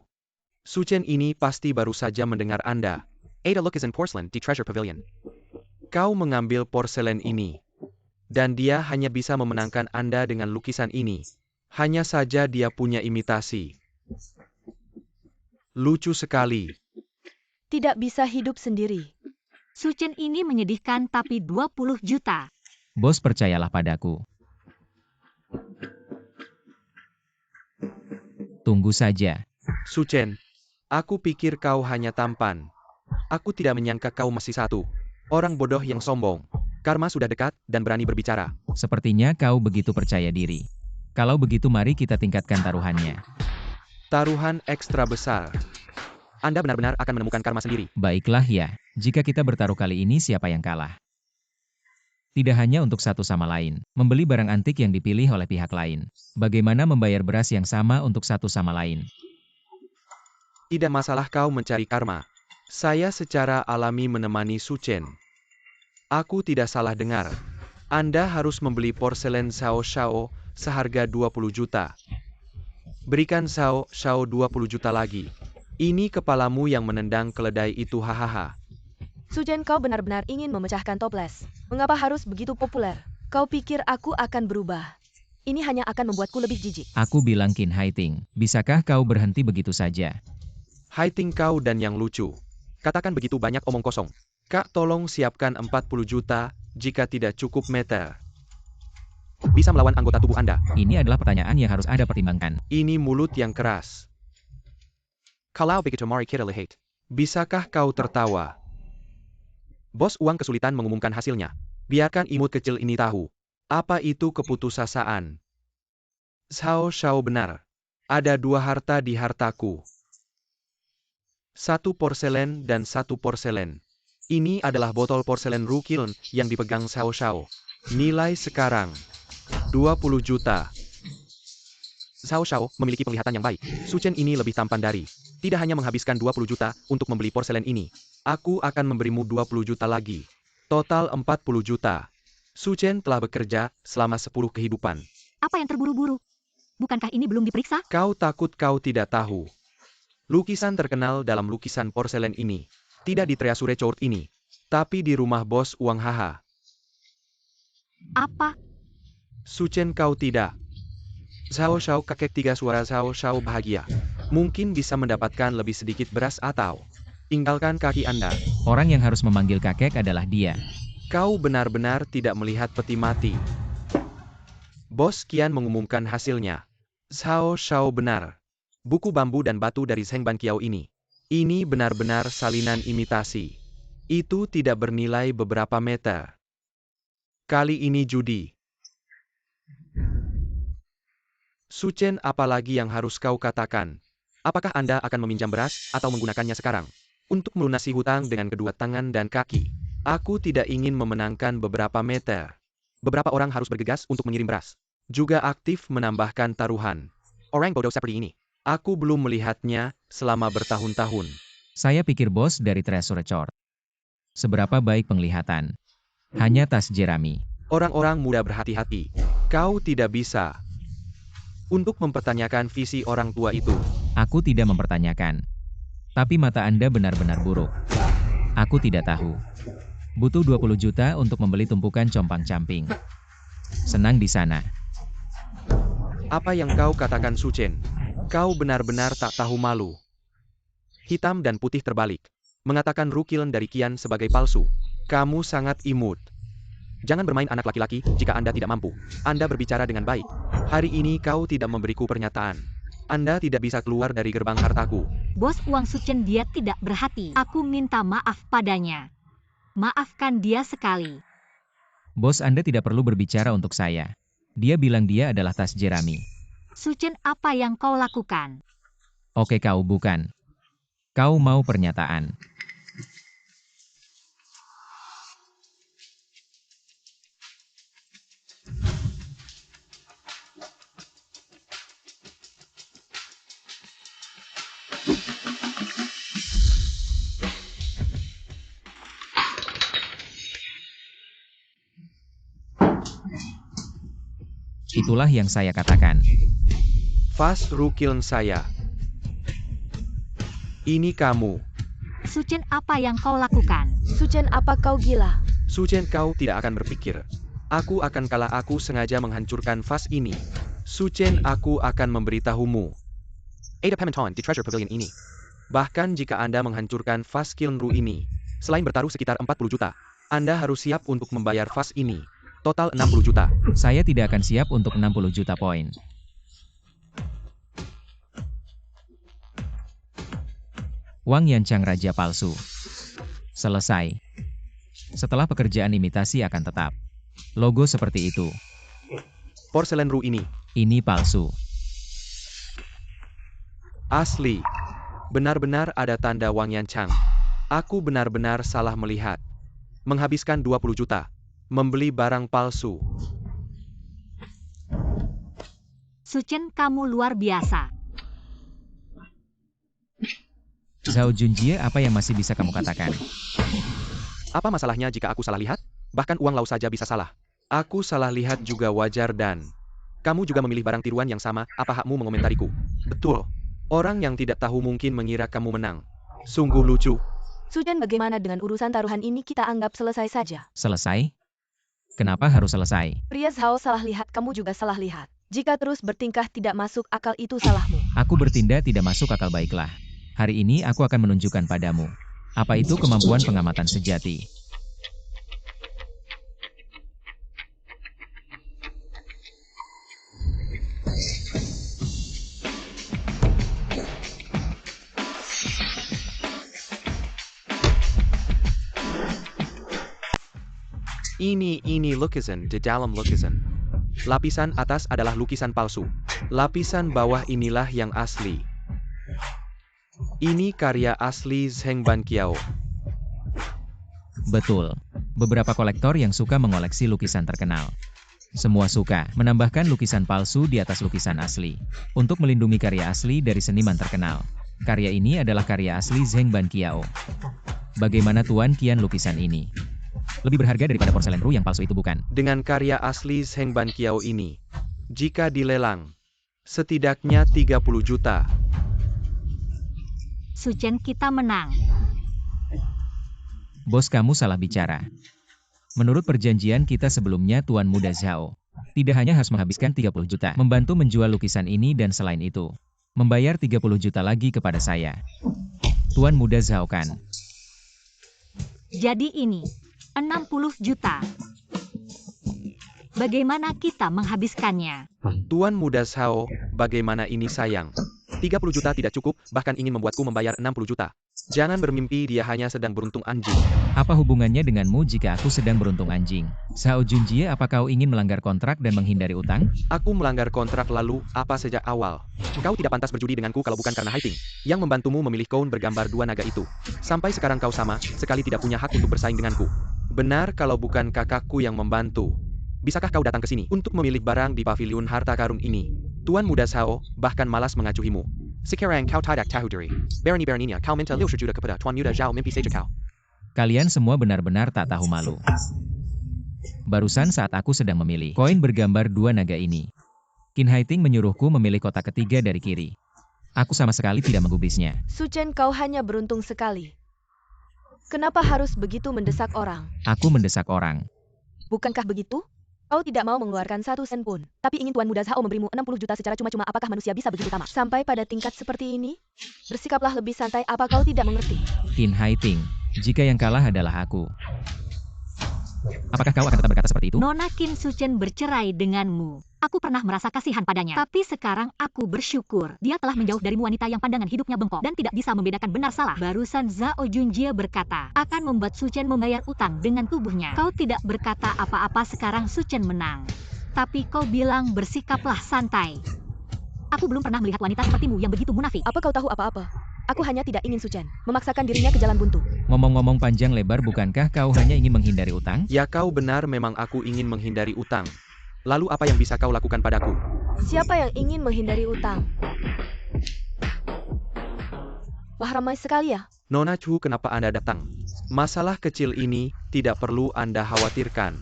Su Chen ini pasti baru saja mendengar Anda. Ada Lukisan Porcelain di Treasure Pavilion. Kau mengambil porselen ini. Dan dia hanya bisa memenangkan Anda dengan lukisan ini. Hanya saja dia punya imitasi. Lucu sekali. Tidak bisa hidup sendiri. Su Chen ini menyedihkan tapi 20 juta. Bos, percayalah padaku. Tunggu saja. Su Chen, aku pikir kau hanya tampan. Aku tidak menyangka kau masih satu. Orang bodoh yang sombong. Karma sudah dekat dan berani berbicara. Sepertinya kau begitu percaya diri. Kalau begitu mari kita tingkatkan taruhannya. Taruhan ekstra besar. Anda benar-benar akan menemukan karma sendiri. Baiklah ya, jika kita bertaruh kali ini siapa yang kalah? Tidak hanya untuk satu sama lain, membeli barang antik yang dipilih oleh pihak lain. Bagaimana membayar beras yang sama untuk satu sama lain? Tidak masalah kau mencari karma. Saya secara alami menemani Su Chen. Aku tidak salah dengar. Anda harus membeli porselen Xiao Shao seharga 20 juta. Berikan Xiao Shao 20 juta lagi. Ini kepalamu yang menendang keledai itu, hahaha. Su Chen, kau benar-benar ingin memecahkan toples. Mengapa harus begitu populer? Kau pikir aku akan berubah? Ini hanya akan membuatku lebih jijik. Aku bilang Qin Haiting, bisakah kau berhenti begitu saja? Haiting, kau dan yang lucu. Katakan begitu banyak omong kosong. Kak, tolong siapkan 40 juta jika tidak cukup meter. Bisa melawan anggota tubuh Anda. Ini adalah pertanyaan yang harus Anda pertimbangkan. Ini mulut yang keras. Kalau begitu mari kita lihat. Bisakah kau tertawa? Bos uang kesulitan mengumumkan hasilnya. Biarkan imut kecil ini tahu. Apa itu keputusasaan? Xiao Shao benar. Ada 2 harta di hartaku. 1 porselen dan 1 porselen. Ini adalah botol porselen Ru Kiln yang dipegang Xiao Shao. Nilai sekarang 20 juta. Xiao Shao memiliki penglihatan yang baik. Su Chen ini lebih tampan dari. Tidak hanya menghabiskan 20 juta untuk membeli porselen ini. Aku akan memberimu 20 juta lagi. Total 40 juta. Su Chen telah bekerja selama 10 kehidupan. Apa yang terburu-buru? Bukankah ini belum diperiksa? Kau takut kau tidak tahu. Lukisan terkenal dalam lukisan porselen ini. Tidak di Treasure Court ini. Tapi di rumah bos uang, haha. Apa? Suchen kau tidak. Zhao Shao kakek tiga suara Zhao Shao bahagia. Mungkin bisa mendapatkan lebih sedikit beras atau tinggalkan kaki Anda. Orang yang harus memanggil kakek adalah dia. Kau benar-benar tidak melihat peti mati. Bos Qian mengumumkan hasilnya. Zhao Shao benar. Buku bambu dan batu dari Zheng Ban Qiao ini. Ini benar-benar salinan imitasi. Itu tidak bernilai beberapa meter. Kali ini judi. Suchen, apalagi yang harus kau katakan? Apakah Anda akan meminjam beras atau menggunakannya sekarang? Untuk melunasi hutang dengan kedua tangan dan kaki. Aku tidak ingin memenangkan beberapa meter. Beberapa orang harus bergegas untuk mengirim beras. Juga aktif menambahkan taruhan. Orang bodoh seperti ini. Aku belum melihatnya selama bertahun-tahun. Saya pikir bos dari Treasure Chord. Seberapa baik penglihatan. Hanya tas jerami. Orang-orang muda berhati-hati. Kau tidak bisa untuk mempertanyakan visi orang tua itu. Aku tidak mempertanyakan. Tapi mata Anda benar-benar buruk. Aku tidak tahu. Butuh 20 juta untuk membeli tumpukan compang-camping. Senang di sana. Apa yang kau katakan, Suchen? Kau benar-benar tak tahu malu. Hitam dan putih terbalik. Mengatakan Rukilen dari Qian sebagai palsu. Kamu sangat imut. Jangan bermain anak laki-laki jika Anda tidak mampu. Anda berbicara dengan baik. Hari ini kau tidak memberiku pernyataan. Anda tidak bisa keluar dari gerbang hartaku. Bos Uang Suchen, dia tidak berhati. Aku minta maaf padanya. Maafkan dia sekali. Bos Anda tidak perlu berbicara untuk saya. Dia bilang dia adalah tas jerami. Suchen, apa yang kau lakukan? Oke, kau bukan. Kau mau pernyataan. Itulah yang saya katakan. Vas Rukilen saya. Ini kamu. Suchen, apa yang kau lakukan? Suchen, apa kau gila? Suchen, kau tidak akan berpikir. Aku akan kalah, aku sengaja menghancurkan vas ini. Suchen, aku akan memberitahumu. Ada Pementon di Treasure Pavilion ini. Bahkan jika Anda menghancurkan vas Qilnru ini, selain bertaruh sekitar 40 juta, Anda harus siap untuk membayar vas ini. Total 60 juta. Saya tidak akan siap untuk 60 juta poin. Wang Yanchang Raja Palsu. Selesai. Setelah pekerjaan imitasi akan tetap. Logo seperti itu. Porselen Ru ini. Ini palsu. Asli. Benar-benar ada tanda Wang Yanchang. Aku benar-benar salah melihat. Menghabiskan 20 juta. Membeli barang palsu. Suchen, kamu luar biasa. Zhao Junjie, apa yang masih bisa kamu katakan? Apa masalahnya jika aku salah lihat? Bahkan uang lau saja bisa salah. Aku salah lihat juga wajar dan kamu juga memilih barang tiruan yang sama, apa hakmu mengomentariku? Betul. Orang yang tidak tahu mungkin mengira kamu menang. Sungguh lucu. Suchen, bagaimana dengan urusan taruhan ini, kita anggap selesai saja. Selesai? Kenapa harus selesai? Pria Zhao salah lihat, kamu juga salah lihat. Jika terus bertingkah tidak masuk akal, itu salahmu. Aku bertindak tidak masuk akal, baiklah. Hari ini aku akan menunjukkan padamu. Apa itu kemampuan pengamatan sejati? Ini lukisan di dalam lukisan. Lapisan atas adalah lukisan palsu. Lapisan bawah inilah yang asli. Ini karya asli Zheng Ban Qiao. Betul. Beberapa kolektor yang suka mengoleksi lukisan terkenal. Semua suka menambahkan lukisan palsu di atas lukisan asli. Untuk melindungi karya asli dari seniman terkenal. Karya ini adalah karya asli Zheng Ban Qiao. Bagaimana Tuan Qian lukisan ini? Lebih berharga daripada porselen Ru yang palsu itu, bukan? Dengan karya asli Zheng Ban Qiao ini, jika dilelang, setidaknya 30 juta. Suchen, kita menang. Bos, kamu salah bicara. Menurut perjanjian kita sebelumnya Tuan Muda Zhao, tidak hanya harus menghabiskan 30 juta, membantu menjual lukisan ini dan selain itu, membayar 30 juta lagi kepada saya. Tuan Muda Zhao kan? Jadi ini, 60 juta. Bagaimana kita menghabiskannya? Tuan Muda Zhao, bagaimana ini sayang? 30 juta tidak cukup, bahkan ingin membuatku membayar 60 juta. Jangan bermimpi dia hanya sedang beruntung anjing. Apa hubungannya denganmu jika aku sedang beruntung anjing? Zhao Junjie, apa kau ingin melanggar kontrak dan menghindari utang? Aku melanggar kontrak lalu, apa sejak awal? Kau tidak pantas berjudi denganku kalau bukan karena Hai Ting, yang membantumu memilih koun bergambar dua naga itu. Sampai sekarang kau sama sekali tidak punya hak untuk bersaing denganku. Benar kalau bukan kakakku yang membantu. Bisakah kau datang ke sini untuk memilih barang di paviliun harta karun ini? Tuan Muda Zhao bahkan malas mengacuhimu. Sekarang kau tidak tahu diri. Berani-beraninya kau minta 60 juta kepada Tuan Muda Zhao, mimpi saja kau. Kalian semua benar-benar tak tahu malu. Barusan saat aku sedang memilih koin bergambar dua naga ini, Qin Hai Ting menyuruhku memilih kotak ketiga dari kiri. Aku sama sekali tidak menggubrisnya. Su Chen, kau hanya beruntung sekali. Kenapa harus begitu mendesak orang? Aku mendesak orang. Bukankah begitu? Kau tidak mau mengeluarkan 1 sen pun, tapi ingin Tuan Muda Zhao memberimu 60 juta secara cuma-cuma. Apakah manusia bisa begitu tamak? Sampai pada tingkat seperti ini? Bersikaplah lebih santai, apa kau tidak mengerti? Qin Hai Ting, jika yang kalah adalah aku, apakah kau akan tetap berkata seperti itu? Nona Qin Suchen bercerai denganmu. Aku pernah merasa kasihan padanya. Tapi sekarang aku bersyukur. Dia telah menjauh dari wanita yang pandangan hidupnya bengkok dan tidak bisa membedakan benar salah. Barusan Zhao Junjie berkata, akan membuat Su Chen membayar utang dengan tubuhnya. Kau tidak berkata apa-apa, sekarang Su Chen menang. Tapi kau bilang bersikaplah santai. Aku belum pernah melihat wanita sepertimu yang begitu munafik. Apa kau tahu apa-apa? Aku hanya tidak ingin Su Chen memaksakan dirinya ke jalan buntu. Ngomong-ngomong panjang lebar, bukankah kau hanya ingin menghindari utang? Ya kau benar, memang aku ingin menghindari utang. Lalu apa yang bisa kau lakukan padaku? Siapa yang ingin menghindari utang? Wah, ramai sekali ya. Nona Chu, kenapa Anda datang? Masalah kecil ini tidak perlu Anda khawatirkan.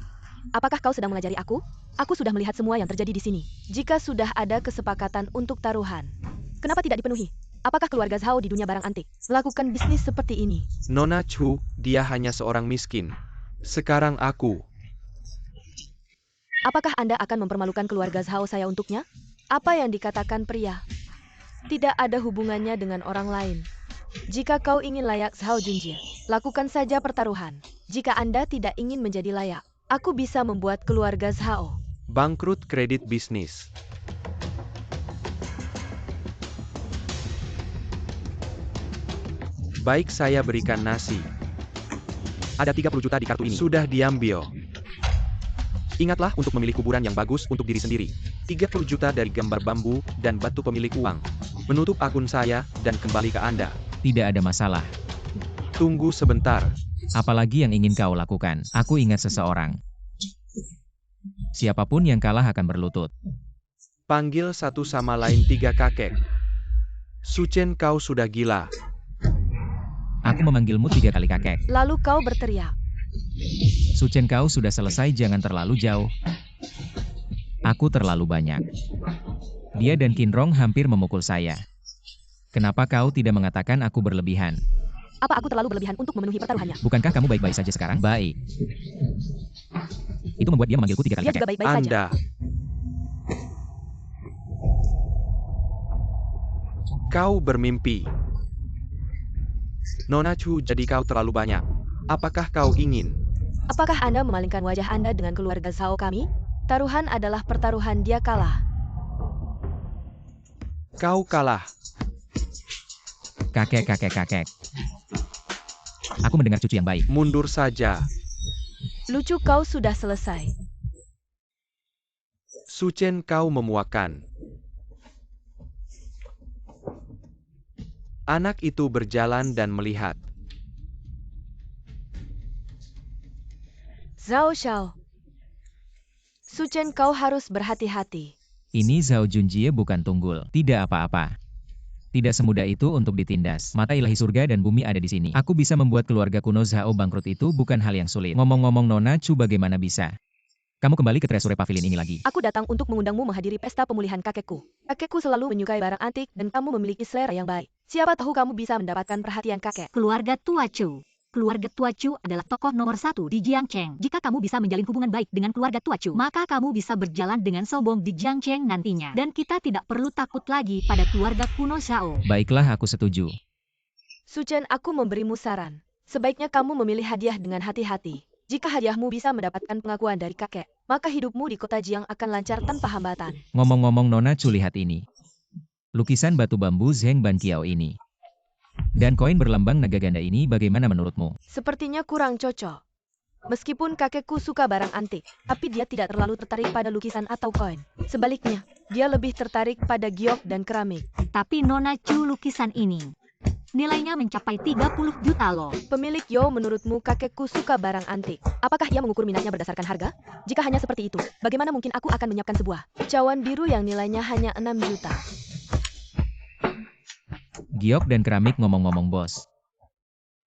Apakah kau sedang mengajari aku? Aku sudah melihat semua yang terjadi di sini. Jika sudah ada kesepakatan untuk taruhan, kenapa tidak dipenuhi? Apakah keluarga Zhao di dunia barang antik melakukan bisnis seperti ini? Nona Chu, dia hanya seorang miskin. Sekarang aku. Apakah Anda akan mempermalukan keluarga Zhao saya untuknya? Apa yang dikatakan pria tidak ada hubungannya dengan orang lain. Jika kau ingin layak Zhao Junjie, lakukan saja pertaruhan. Jika Anda tidak ingin menjadi layak, aku bisa membuat keluarga Zhao Bangkrut kredit bisnis. Baik, saya berikan nasi. Ada 30 juta di kartu ini. Sudah diambil. Ingatlah untuk memilih kuburan yang bagus untuk diri sendiri. 30 juta dari gambar bambu dan batu pemilik uang. Menutup akun saya dan kembali ke Anda. Tidak ada masalah. Tunggu sebentar. Apalagi yang ingin kau lakukan? Aku ingat seseorang. Siapapun yang kalah akan berlutut. Panggil satu sama lain 3 kakek. Su Chen, kau sudah gila. Aku memanggilmu 3 kali kakek. Lalu kau berteriak. Su Chen, kau sudah selesai, jangan terlalu jauh. Aku terlalu banyak. Dia dan Qin Rong hampir memukul saya. Kenapa kau tidak mengatakan aku berlebihan? Apa aku terlalu berlebihan untuk memenuhi pertaruhannya? Bukankah kamu baik-baik saja sekarang? Baik. Itu membuat dia memanggilku 3 kali Dia kakek. juga baik-baik saja. Anda. Kau bermimpi. Nona Chu, jadi kau terlalu banyak. Apakah kau ingin? Apakah Anda memalingkan wajah Anda dengan keluarga Zhao kami? Taruhan adalah pertaruhan, dia kalah. Kau kalah. Kakek. Aku mendengar cucu yang baik. Mundur saja. Lucu, kau sudah selesai. Su Chen, kau memuakan. Anak itu berjalan dan melihat. Zhao Xiao. Su Chen, kau harus berhati-hati. Ini Zhao Junjie bukan tunggul. Tidak apa-apa. Tidak semudah itu untuk ditindas. Mata ilahi surga dan bumi ada di sini. Aku bisa membuat keluarga kuno Zhao bangkrut, itu bukan hal yang sulit. Ngomong-ngomong, Nona Chu, bagaimana bisa kamu kembali ke Tresure Pavilion ini lagi? Aku datang untuk mengundangmu menghadiri pesta pemulihan kakekku. Kakekku selalu menyukai barang antik dan kamu memiliki selera yang baik. Siapa tahu kamu bisa mendapatkan perhatian kakek. Keluarga tua Chu, keluarga Tua Chu adalah tokoh nomor 1 di Jiangcheng. Jika kamu bisa menjalin hubungan baik dengan keluarga Tua Chu, maka kamu bisa berjalan dengan sombong di Jiangcheng nantinya. Dan kita tidak perlu takut lagi pada keluarga kuno Zhao. Baiklah, aku setuju. Su Chen, aku memberimu saran. Sebaiknya kamu memilih hadiah dengan hati-hati. Jika hadiahmu bisa mendapatkan pengakuan dari kakek, maka hidupmu di kota Jiang akan lancar tanpa hambatan. Ngomong-ngomong, Nona Chu, lihat ini. Lukisan batu bambu Zheng Ban Kiao ini. Dan koin berlambang naga ganda ini bagaimana menurutmu? Sepertinya kurang cocok. Meskipun kakekku suka barang antik, tapi dia tidak terlalu tertarik pada lukisan atau koin. Sebaliknya, dia lebih tertarik pada giok dan keramik. Tapi Nona Chu, lukisan ini nilainya mencapai 30 juta loh. Pemilik Yo, menurutmu kakekku suka barang antik. Apakah ia mengukur minatnya berdasarkan harga? Jika hanya seperti itu, bagaimana mungkin aku akan menyiapkan sebuah cawan biru yang nilainya hanya 6 juta? Giok dan keramik, ngomong-ngomong bos.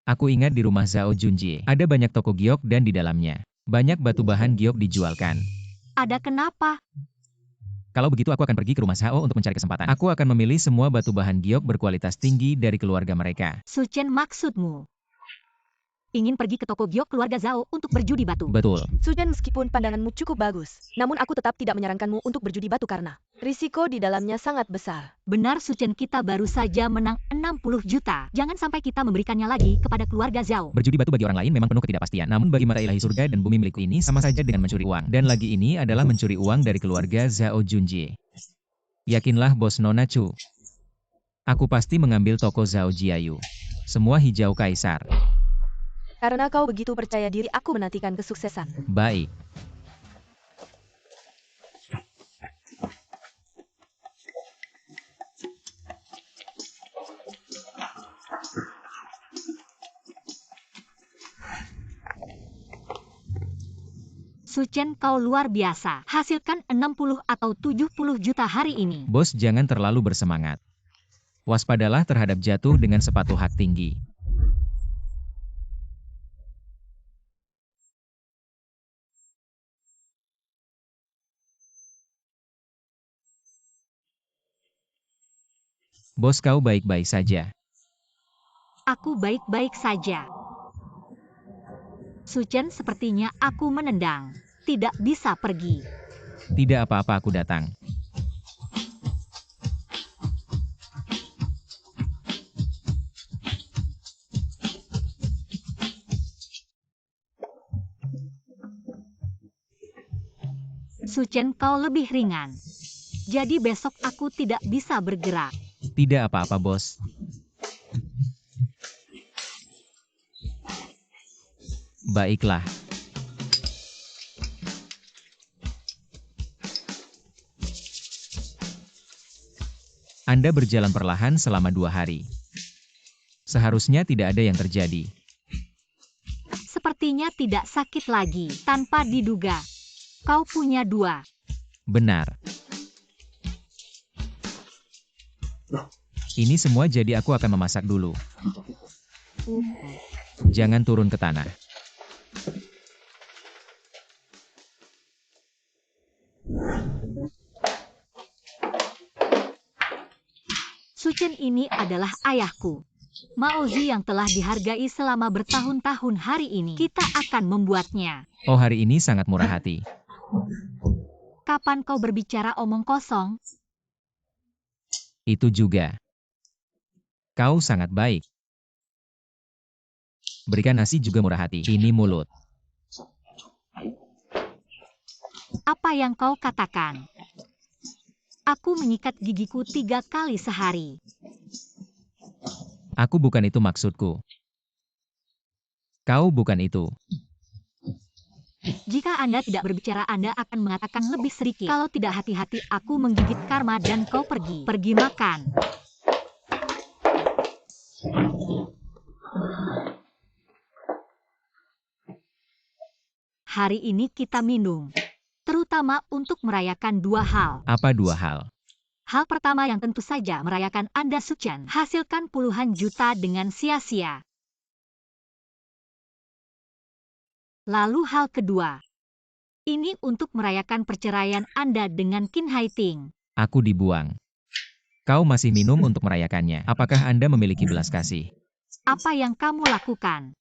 Aku ingat di rumah Zhao Junjie, ada banyak toko giok dan di dalamnya banyak batu bahan giok dijualkan. Ada kenapa? Kalau begitu aku akan pergi ke rumah Zhao untuk mencari kesempatan. Aku akan memilih semua batu bahan giok berkualitas tinggi dari keluarga mereka. Su Chen, maksudmu ingin pergi ke toko giok keluarga Zhao untuk berjudi batu? Betul. Su Chen, meskipun pandanganmu cukup bagus, namun aku tetap tidak menyarankanmu untuk berjudi batu karena risiko di dalamnya sangat besar. Benar Su Chen, kita baru saja menang 60 juta. Jangan sampai kita memberikannya lagi kepada keluarga Zhao. Berjudi batu bagi orang lain memang penuh ketidakpastian. Namun bagi mata ilahi surga dan bumi milikku ini sama saja dengan mencuri uang. Dan lagi ini adalah mencuri uang dari keluarga Zhao Junjie. Yakinlah bos Nona Chu. Aku pasti mengambil toko Zhao Jiayu. Semua hijau kaisar. Karena kau begitu percaya diri, aku menantikan kesuksesan. Baik. Su Chen, kau luar biasa. Hasilkan 60 atau 70 juta hari ini. Bos, jangan terlalu bersemangat. Waspadalah terhadap jatuh dengan sepatu hak tinggi. Bos, kau baik-baik saja. Aku baik-baik saja. Su Chen, sepertinya aku menendang. Tidak bisa pergi. Tidak apa-apa, aku datang. Su Chen, kau lebih ringan. Jadi besok aku tidak bisa bergerak. Tidak apa-apa, bos. Baiklah. Anda berjalan perlahan selama 2 hari. Seharusnya tidak ada yang terjadi. Sepertinya tidak sakit lagi. Tanpa diduga, kau punya 2. Benar. Ini semua jadi aku akan memasak dulu. Jangan turun ke tanah. Su Chen, ini adalah ayahku. Mao Zi yang telah dihargai selama bertahun-tahun. Hari ini kita akan membuatnya. Oh, hari ini sangat murah hati. Kapan kau berbicara omong kosong? Itu juga. Kau sangat baik. Berikan nasi juga murah hati. Ini mulut. Apa yang kau katakan? Aku menyikat gigiku 3 kali sehari. Aku bukan itu maksudku. Kau bukan itu. Jika Anda tidak berbicara, Anda akan mengatakan lebih sedikit. Kalau tidak hati-hati, aku menggigit karma dan kau pergi. Pergi makan. Hari ini kita minum. Terutama untuk merayakan 2 hal. Apa 2 hal? Hal pertama yang tentu saja merayakan Anda Su Chen hasilkan puluhan juta dengan sia-sia. Lalu hal kedua. Ini untuk merayakan perceraian Anda dengan Qin Haiting. Aku dibuang. Kau masih minum untuk merayakannya. Apakah Anda memiliki belas kasih? Apa yang kamu lakukan?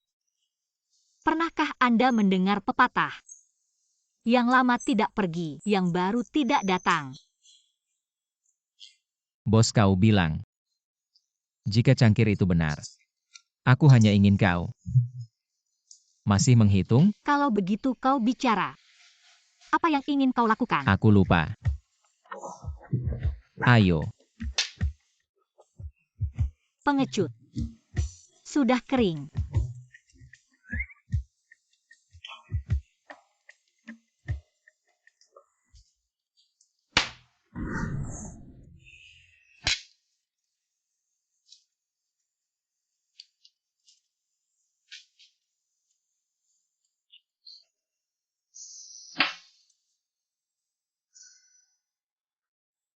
Pernahkah Anda mendengar pepatah? Yang lama tidak pergi, yang baru tidak datang. Bos kau bilang. Jika cangkir itu benar, aku hanya ingin kau. Masih menghitung? Kalau begitu kau bicara. Apa yang ingin kau lakukan? Aku lupa. Ayo. Pengecut. Sudah kering.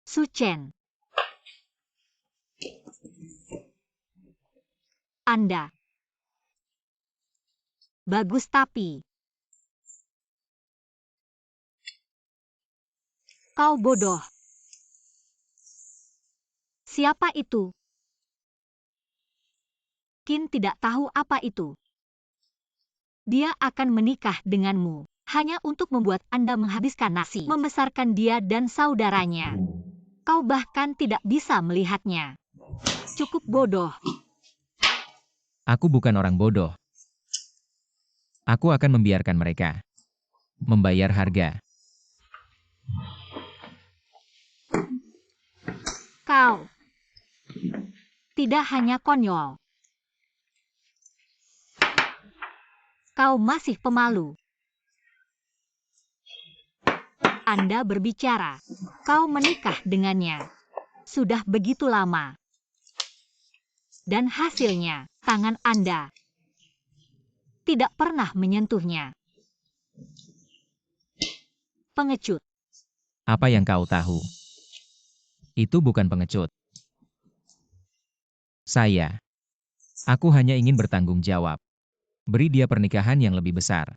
Suchen. Anda. Bagus tapi. Kau bodoh. Siapa itu? Qin tidak tahu apa itu. Dia akan menikah denganmu, hanya untuk membuat Anda menghabiskan nasi, membesarkan dia dan saudaranya. Kau bahkan tidak bisa melihatnya. Cukup bodoh. Aku bukan orang bodoh. Aku akan membiarkan mereka membayar harga. Kau tidak hanya konyol. Kau masih pemalu. Anda berbicara. Kau menikah dengannya. Sudah begitu lama. Dan hasilnya, tangan Anda tidak pernah menyentuhnya. Pengecut. Apa yang kau tahu? Itu bukan pengecut. Aku hanya ingin bertanggung jawab. Beri dia pernikahan yang lebih besar.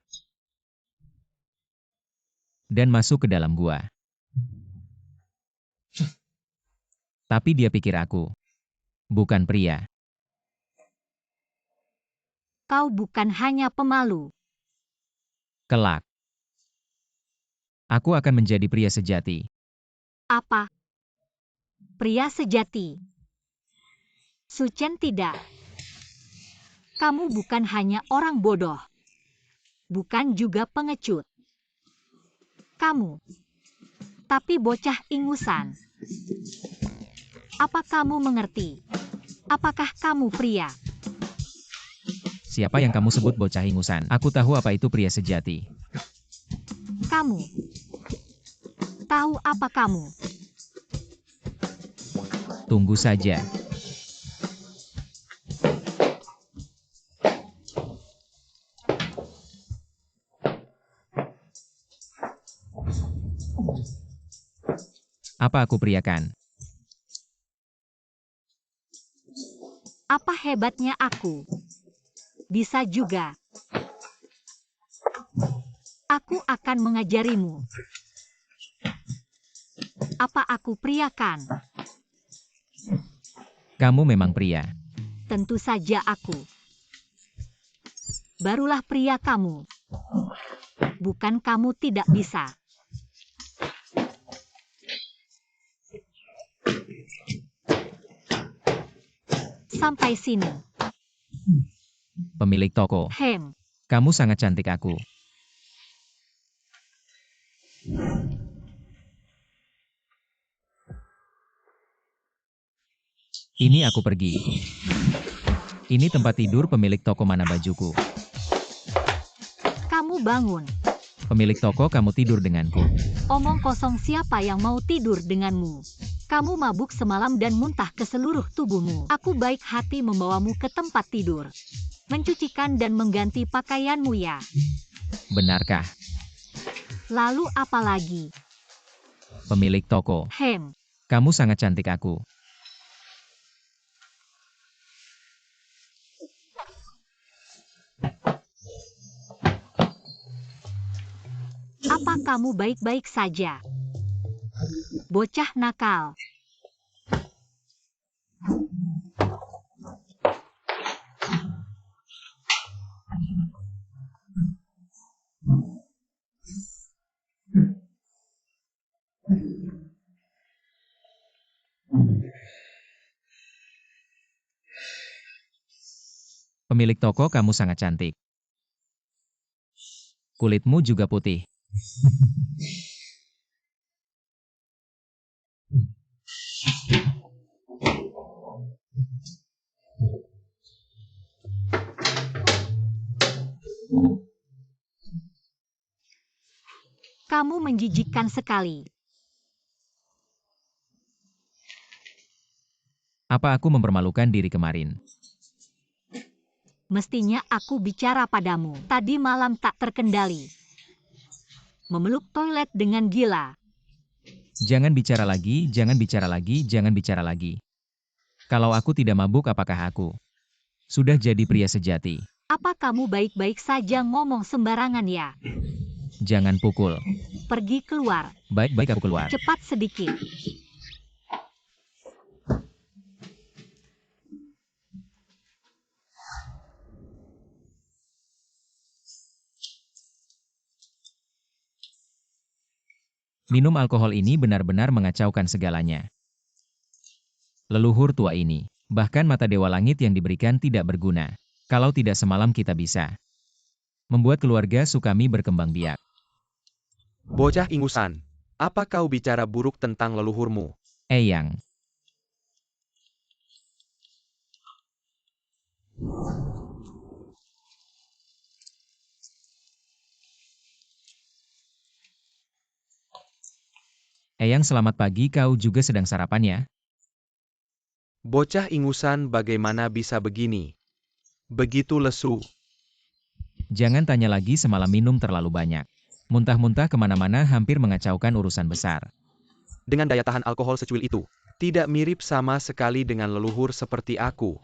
Dan masuk ke dalam gua. Tapi dia pikir aku bukan pria. Kau bukan hanya pemalu. Kelak, aku akan menjadi pria sejati. Apa? Pria sejati. Suchen tidak. Kamu bukan hanya orang bodoh. Bukan juga pengecut. Kamu. Tapi bocah ingusan. Apa kamu mengerti? Apakah kamu pria? Siapa yang kamu sebut bocah ingusan? Aku tahu apa itu pria sejati. Kamu. Tahu apa kamu? Tunggu saja. Apa aku pria kan? Apa hebatnya aku? Bisa juga. Aku akan mengajarimu. Apa aku pria kan? Kamu memang pria. Tentu saja aku. Barulah pria kamu. Bukan kamu tidak bisa. Sampai sini. Pemilik toko. Kamu sangat cantik aku. Ini aku pergi. Ini tempat tidur pemilik toko, mana bajuku? Kamu bangun. Pemilik toko, kamu tidur denganku. Omong kosong, siapa yang mau tidur denganmu? Kamu mabuk semalam dan muntah ke seluruh tubuhmu. Aku baik hati membawamu ke tempat tidur. Mencucikan dan mengganti pakaianmu ya. Benarkah? Lalu apa lagi? Pemilik toko. Kamu sangat cantik aku. Apa kamu baik-baik saja? Bocah nakal. Pemilik toko, kamu sangat cantik. Kulitmu juga putih. Kamu menjijikkan sekali. Apa aku mempermalukan diri kemarin? Mestinya aku bicara padamu. Tadi malam tak terkendali. Memeluk toilet dengan gila. Jangan bicara lagi, jangan bicara lagi, jangan bicara lagi. Kalau aku tidak mabuk, apakah aku sudah jadi pria sejati? Apa kamu baik-baik saja ngomong sembarangan ya? Jangan pukul. Pergi keluar. Baik-baik, aku keluar. Cepat sedikit. Minum alkohol ini benar-benar mengacaukan segalanya. Leluhur tua ini, bahkan mata dewa langit yang diberikan tidak berguna. Kalau tidak semalam kita bisa membuat keluarga Sukami berkembang biak. Bocah ingusan, apa kau bicara buruk tentang leluhurmu? Eyang, Eyang, selamat pagi, kau juga sedang sarapan ya? Bocah ingusan bagaimana bisa begini? Begitu lesu. Jangan tanya lagi, semalam minum terlalu banyak. Muntah-muntah kemana-mana, hampir mengacaukan urusan besar. Dengan daya tahan alkohol secuil itu, tidak mirip sama sekali dengan leluhur seperti aku.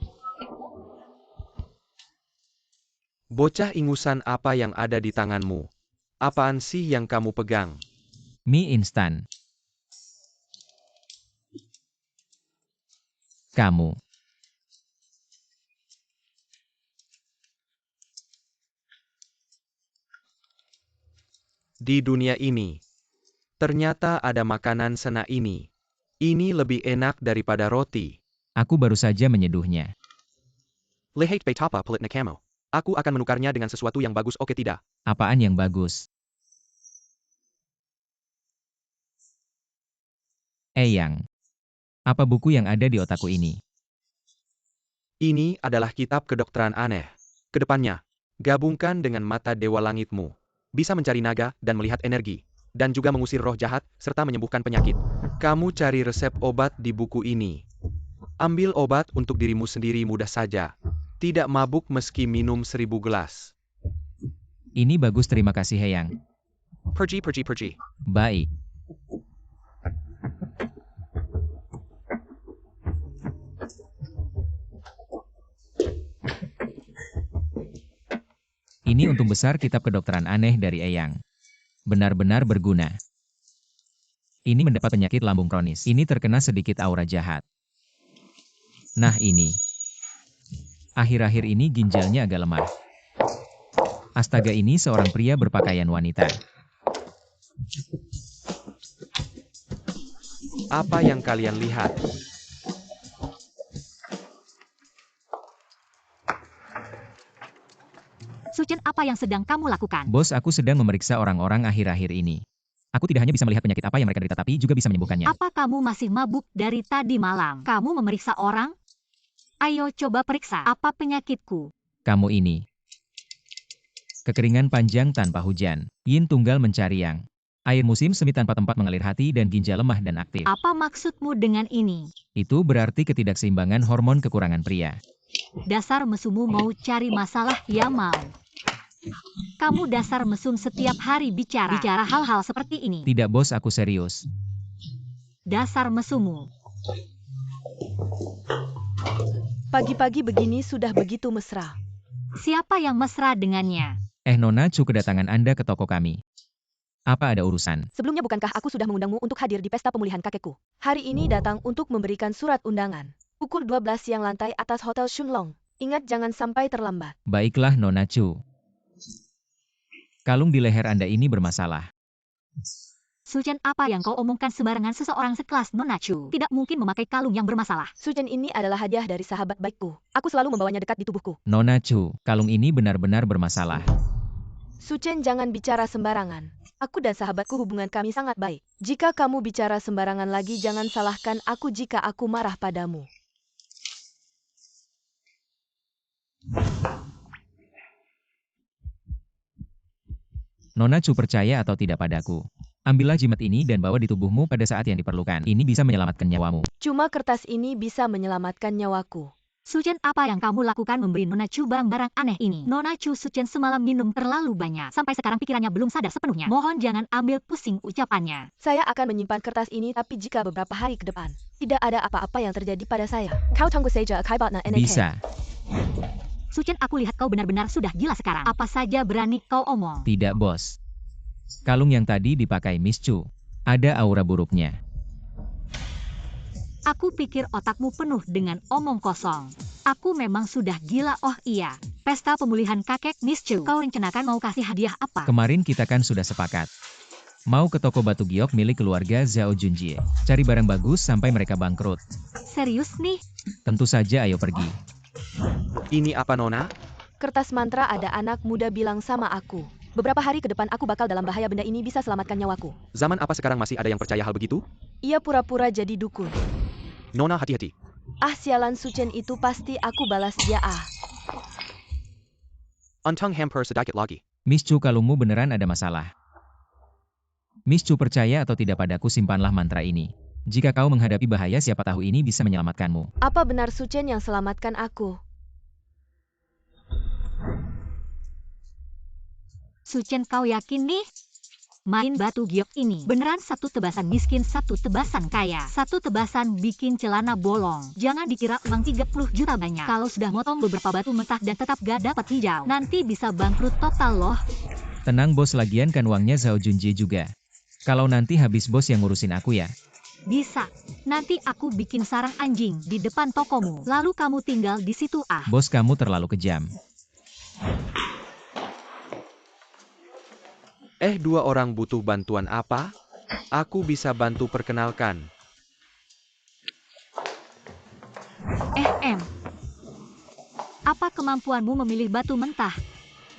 Bocah ingusan, apa yang ada di tanganmu? Apaan sih yang kamu pegang? Mie instan. Kamu. Di dunia ini, ternyata ada makanan sena ini. Ini lebih enak daripada roti. Aku baru saja menyeduhnya. Leheit betapa pelit kamu. Aku akan menukarnya dengan sesuatu yang bagus, oke tidak? Apaan yang bagus? Eyang. Apa buku yang ada di otakku ini? Ini adalah kitab kedokteran aneh. Kedepannya, gabungkan dengan mata dewa langitmu. Bisa mencari naga dan melihat energi. Dan juga mengusir roh jahat, serta menyembuhkan penyakit. Kamu cari resep obat di buku ini. Ambil obat untuk dirimu sendiri mudah saja. Tidak mabuk meski minum 1000 gelas. Ini bagus, terima kasih Eyang. Pergi. Baik. Ini untung besar kitab kedokteran aneh dari Eyang. Benar-benar berguna. Ini mendapat penyakit lambung kronis. Ini terkena sedikit aura jahat. Nah ini. Akhir-akhir ini ginjalnya agak lemah. Astaga, ini seorang pria berpakaian wanita. Apa yang kalian lihat? Suchen, apa yang sedang kamu lakukan? Bos, aku sedang memeriksa orang-orang akhir-akhir ini. Aku tidak hanya bisa melihat penyakit apa yang mereka derita, tapi juga bisa menyembuhkannya. Apa kamu masih mabuk dari tadi malam? Kamu memeriksa orang? Ayo coba periksa, apa penyakitku? Kamu ini. Kekeringan panjang tanpa hujan. Yin tunggal mencari yang. Air musim semi tanpa tempat mengalir hati dan ginjal lemah dan aktif. Apa maksudmu dengan ini? Itu berarti ketidakseimbangan hormon kekurangan pria. Dasar mesumu mau cari masalah ya mau. Kamu dasar mesum setiap hari bicara hal-hal seperti ini. Tidak bos, aku serius. Dasar mesumu. Pagi-pagi begini sudah begitu mesra. Siapa yang mesra dengannya? Nona Chu, kedatangan Anda ke toko kami. Apa ada urusan? Sebelumnya bukankah aku sudah mengundangmu untuk hadir di pesta pemulihan kakekku? Hari ini datang untuk memberikan surat undangan. Pukul 12 siang, lantai atas Hotel Shunlong. Ingat, jangan sampai terlambat. Baiklah Nona Chu. Kalung di leher Anda ini bermasalah. Suchen, apa yang kau omongkan sembarangan? Seseorang sekelas Nona Chu tidak mungkin memakai kalung yang bermasalah. Suchen ini adalah hadiah dari sahabat baikku. Aku selalu membawanya dekat di tubuhku. Nona Chu, kalung ini benar-benar bermasalah. Suchen, jangan bicara sembarangan. Aku dan sahabatku hubungan kami sangat baik. Jika kamu bicara sembarangan lagi, jangan salahkan aku jika aku marah padamu. Nona Chu, percaya atau tidak padaku. Ambillah jimat ini dan bawa di tubuhmu pada saat yang diperlukan. Ini bisa menyelamatkan nyawamu. Cuma kertas ini bisa menyelamatkan nyawaku. Suchen, apa yang kamu lakukan memberi Nona Chu barang-barang aneh ini? Nona Chu, Suchen semalam minum terlalu banyak. Sampai sekarang pikirannya belum sadar sepenuhnya. Mohon jangan ambil pusing ucapannya. Saya akan menyimpan kertas ini, tapi jika beberapa hari ke depan tidak ada apa-apa yang terjadi pada saya. Kau tunggu saja, Kaibatna NK. Bisa. Suchen, aku lihat kau benar-benar sudah gila sekarang. Apa saja berani kau omong. Tidak, bos. Kalung yang tadi dipakai Miss Chu. Ada aura buruknya. Aku pikir otakmu penuh dengan omong kosong. Aku memang sudah gila. Oh iya, pesta pemulihan kakek Miss Chu. Kau rencanakan mau kasih hadiah apa? Kemarin kita kan sudah sepakat. Mau ke toko batu giok milik keluarga Zhao Junjie. Cari barang bagus sampai mereka bangkrut. Serius nih? Tentu saja, ayo pergi. Ini apa, Nona? Kertas mantra, ada anak muda bilang sama aku. Beberapa hari ke depan aku bakal dalam bahaya, benda ini bisa selamatkan nyawaku. Zaman apa sekarang masih ada yang percaya hal begitu? Ia pura-pura jadi dukun. Nona, hati-hati. Ah, sialan, Suchen itu pasti aku balas dia. Untung hampir sedikit lagi. Miss Chu, kalungmu beneran ada masalah. Miss Chu, percaya atau tidak padaku, simpanlah mantra ini. Jika kau menghadapi bahaya, siapa tahu ini bisa menyelamatkanmu. Apa benar Suchen yang selamatkan aku? Suchen, kau yakin nih? Main batu giok ini beneran satu tebasan miskin, satu tebasan kaya. Satu tebasan bikin celana bolong. Jangan dikira uang 30 juta banyak. Kalau sudah motong beberapa batu mentah dan tetap gak dapat hijau, nanti bisa bangkrut total loh. Tenang bos, lagian kan uangnya Zhao Junjie juga. Kalau nanti habis bos yang ngurusin aku ya. Bisa. Nanti aku bikin sarang anjing di depan tokomu. Lalu kamu tinggal di situ. Bos, kamu terlalu kejam. Dua orang butuh bantuan apa? Aku bisa bantu perkenalkan. Apa kemampuanmu memilih batu mentah?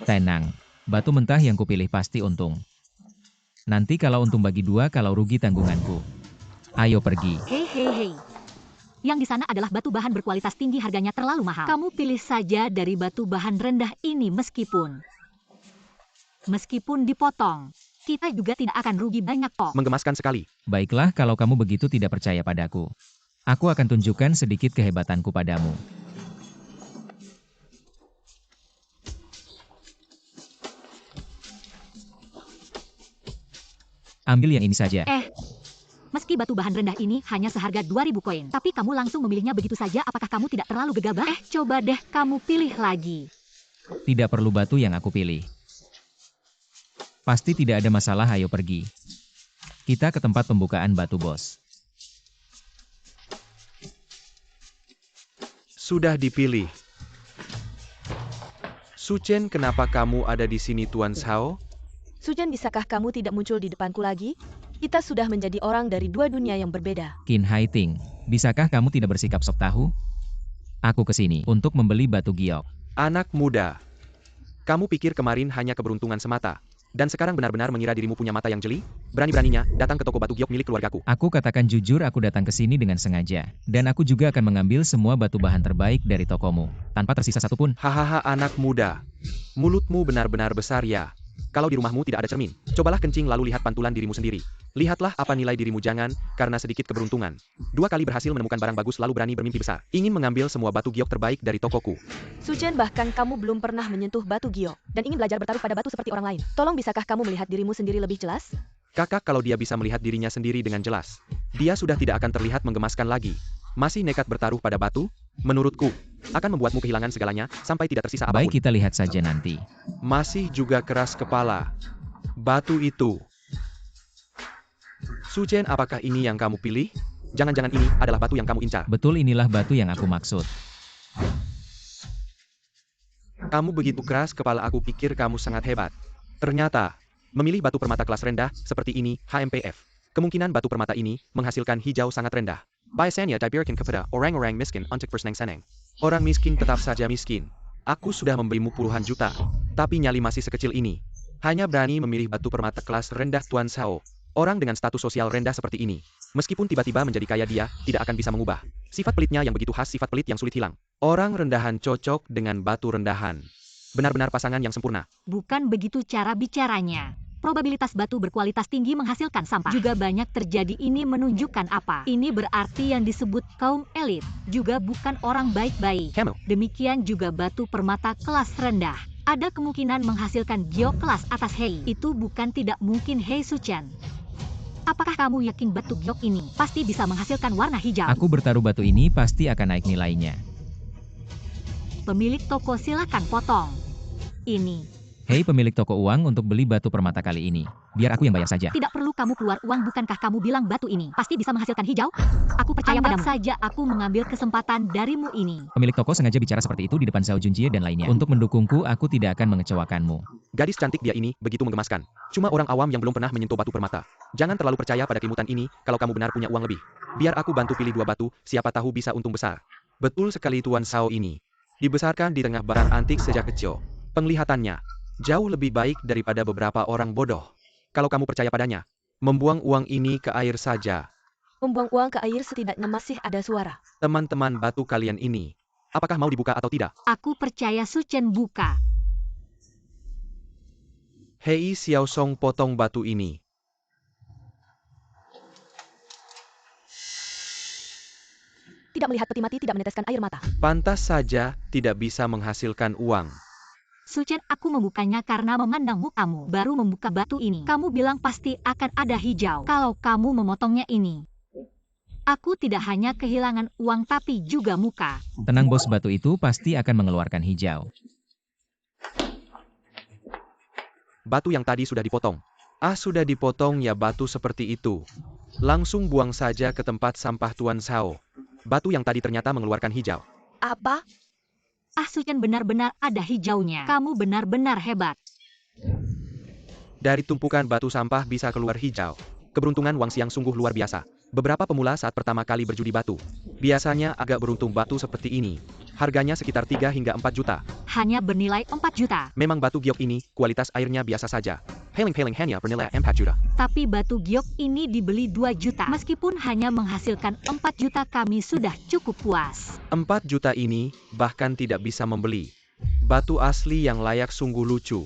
Tenang. Batu mentah yang kupilih pasti untung. Nanti kalau untung bagi dua, kalau rugi tanggunganku. Ayo pergi. Hei. Yang di sana adalah batu bahan berkualitas tinggi, harganya terlalu mahal. Kamu pilih saja dari batu bahan rendah ini. Meskipun dipotong, kita juga tidak akan rugi banyak kok. Menggemaskan sekali. Baiklah, kalau kamu begitu tidak percaya padaku. Aku akan tunjukkan sedikit kehebatanku padamu. Ambil yang ini saja. Meski batu bahan rendah ini hanya seharga 2.000 koin, tapi kamu langsung memilihnya begitu saja. Apakah kamu tidak terlalu gegabah? Coba deh kamu pilih lagi. Tidak perlu batu yang aku pilih. Pasti tidak ada masalah, ayo pergi. Kita ke tempat pembukaan batu, bos. Sudah dipilih. Suchen, kenapa kamu ada di sini, Tuan Zhao? Suchen, bisakah kamu tidak muncul di depanku lagi? Kita sudah menjadi orang dari dua dunia yang berbeda. Qin Haiting, bisakah kamu tidak bersikap sok tahu? Aku kesini untuk membeli batu giok. Anak muda. Kamu pikir kemarin hanya keberuntungan semata, dan sekarang benar-benar mengira dirimu punya mata yang jeli? Berani-beraninya datang ke toko batu giok milik keluargaku. Aku katakan jujur, aku datang ke sini dengan sengaja. Dan aku juga akan mengambil semua batu bahan terbaik dari tokomu, tanpa tersisa satupun. Hahaha, anak muda. Mulutmu benar-benar besar ya. Kalau di rumahmu tidak ada cermin, cobalah kencing lalu lihat pantulan dirimu sendiri. Lihatlah apa nilai dirimu, jangan karena sedikit keberuntungan. 2 kali berhasil menemukan barang bagus lalu berani bermimpi besar. Ingin mengambil semua batu giok terbaik dari tokoku. Suchen, bahkan kamu belum pernah menyentuh batu giok dan ingin belajar bertaruh pada batu seperti orang lain. Tolong, bisakah kamu melihat dirimu sendiri lebih jelas? Kakak, kalau dia bisa melihat dirinya sendiri dengan jelas, dia sudah tidak akan terlihat menggemaskan lagi. Masih nekat bertaruh pada batu? Menurutku, akan membuatmu kehilangan segalanya sampai tidak tersisa apapun. Baik, kita lihat saja nanti. Masih juga keras kepala. Batu itu. Suchen, apakah ini yang kamu pilih? Jangan-jangan ini adalah batu yang kamu incar. Betul, inilah batu yang aku maksud. Kamu begitu keras kepala, aku pikir kamu sangat hebat. Ternyata, Memilih batu permata kelas rendah, seperti ini, HMPF. Kemungkinan batu permata ini, menghasilkan hijau sangat rendah. Biasanya diberikan kepada orang-orang miskin untuk bersenang-senang. Orang miskin tetap saja miskin. Aku sudah memberimu puluhan juta. Tapi nyali masih sekecil ini. Hanya berani memilih batu permata kelas rendah Tuan Sao. Orang dengan status sosial rendah seperti ini. Meskipun tiba-tiba menjadi kaya dia, tidak akan bisa mengubah. Sifat pelitnya yang begitu khas, sifat pelit yang sulit hilang. Orang rendahan cocok dengan batu rendahan. Benar-benar pasangan yang sempurna. Bukan begitu cara bicaranya. Probabilitas batu berkualitas tinggi menghasilkan sampah juga banyak terjadi. Ini menunjukkan apa? Ini berarti yang disebut kaum elit juga bukan orang baik-baik. Kamu. Demikian juga batu permata kelas rendah. Ada kemungkinan menghasilkan giok kelas atas Hei. Itu bukan tidak mungkin Hei Suchen. Apakah kamu yakin batu giok ini pasti bisa menghasilkan warna hijau? Aku bertaruh batu ini pasti akan naik nilainya. Pemilik toko silakan potong. Ini. Hei pemilik toko uang untuk beli batu permata kali ini. Biar aku yang bayar saja. Tidak perlu kamu keluar uang, bukankah kamu bilang batu ini pasti bisa menghasilkan hijau? Aku percaya padamu. Saja aku mengambil kesempatan darimu ini. Pemilik toko sengaja bicara seperti itu di depan Xiao Junjie dan lainnya. Untuk mendukungku, aku tidak akan mengecewakanmu. Gadis cantik dia ini, begitu menggemaskan. Cuma orang awam yang belum pernah menyentuh batu permata. Jangan terlalu percaya pada kelimutan ini, kalau kamu benar punya uang lebih. Biar aku bantu pilih 2 batu, siapa tahu bisa untung besar. Betul sekali Tuan Sao ini. Dibesarkan di tengah barang antik sejak kecil. Penglihatannya jauh lebih baik daripada beberapa orang bodoh. Kalau kamu percaya padanya, membuang uang ini ke air saja. Membuang uang ke air setidaknya masih ada suara. Teman-teman batu kalian ini, apakah mau dibuka atau tidak? Aku percaya Suchen buka. Hei Xiao Song potong batu ini. Tidak melihat peti mati, tidak meneteskan air mata. Pantas saja tidak bisa menghasilkan uang. Suchen, aku membukanya karena memandang mukamu. Baru membuka batu ini. Kamu bilang pasti akan ada hijau. Kalau kamu memotongnya ini. Aku tidak hanya kehilangan uang tapi juga muka. Tenang bos, batu itu pasti akan mengeluarkan hijau. Batu yang tadi sudah dipotong. Ah, sudah dipotong ya batu seperti itu. Langsung buang saja ke tempat sampah Tuan Sao. Batu yang tadi ternyata mengeluarkan hijau. Apa? Ah, Suchen benar-benar ada hijaunya. Kamu benar-benar hebat. Dari tumpukan batu sampah bisa keluar hijau. Keberuntungan Wang Xiang sungguh luar biasa. Beberapa pemula saat pertama kali berjudi batu. Biasanya agak beruntung batu seperti ini. Harganya sekitar 3 hingga 4 juta. Hanya bernilai 4 juta. Memang batu giok ini, kualitas airnya biasa saja. Heling-heling hanya bernilai 4 juta. Tapi batu giok ini dibeli 2 juta. Meskipun hanya menghasilkan 4 juta, kami sudah cukup puas. 4 juta ini, bahkan tidak bisa membeli. Batu asli yang layak sungguh lucu.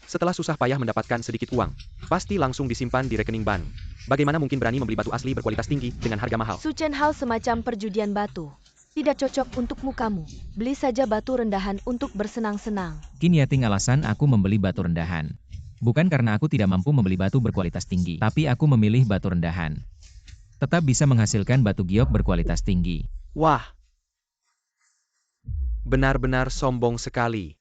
Setelah susah payah mendapatkan sedikit uang, pasti langsung disimpan di rekening bank. Bagaimana mungkin berani membeli batu asli berkualitas tinggi dengan harga mahal? Suchen, hal semacam perjudian batu tidak cocok untukmu kamu. Beli saja batu rendahan untuk bersenang-senang. Qin Yating alasan aku membeli batu rendahan. Bukan karena aku tidak mampu membeli batu berkualitas tinggi, tapi aku memilih batu rendahan. Tetap bisa menghasilkan batu giok berkualitas tinggi. Wah, benar-benar sombong sekali.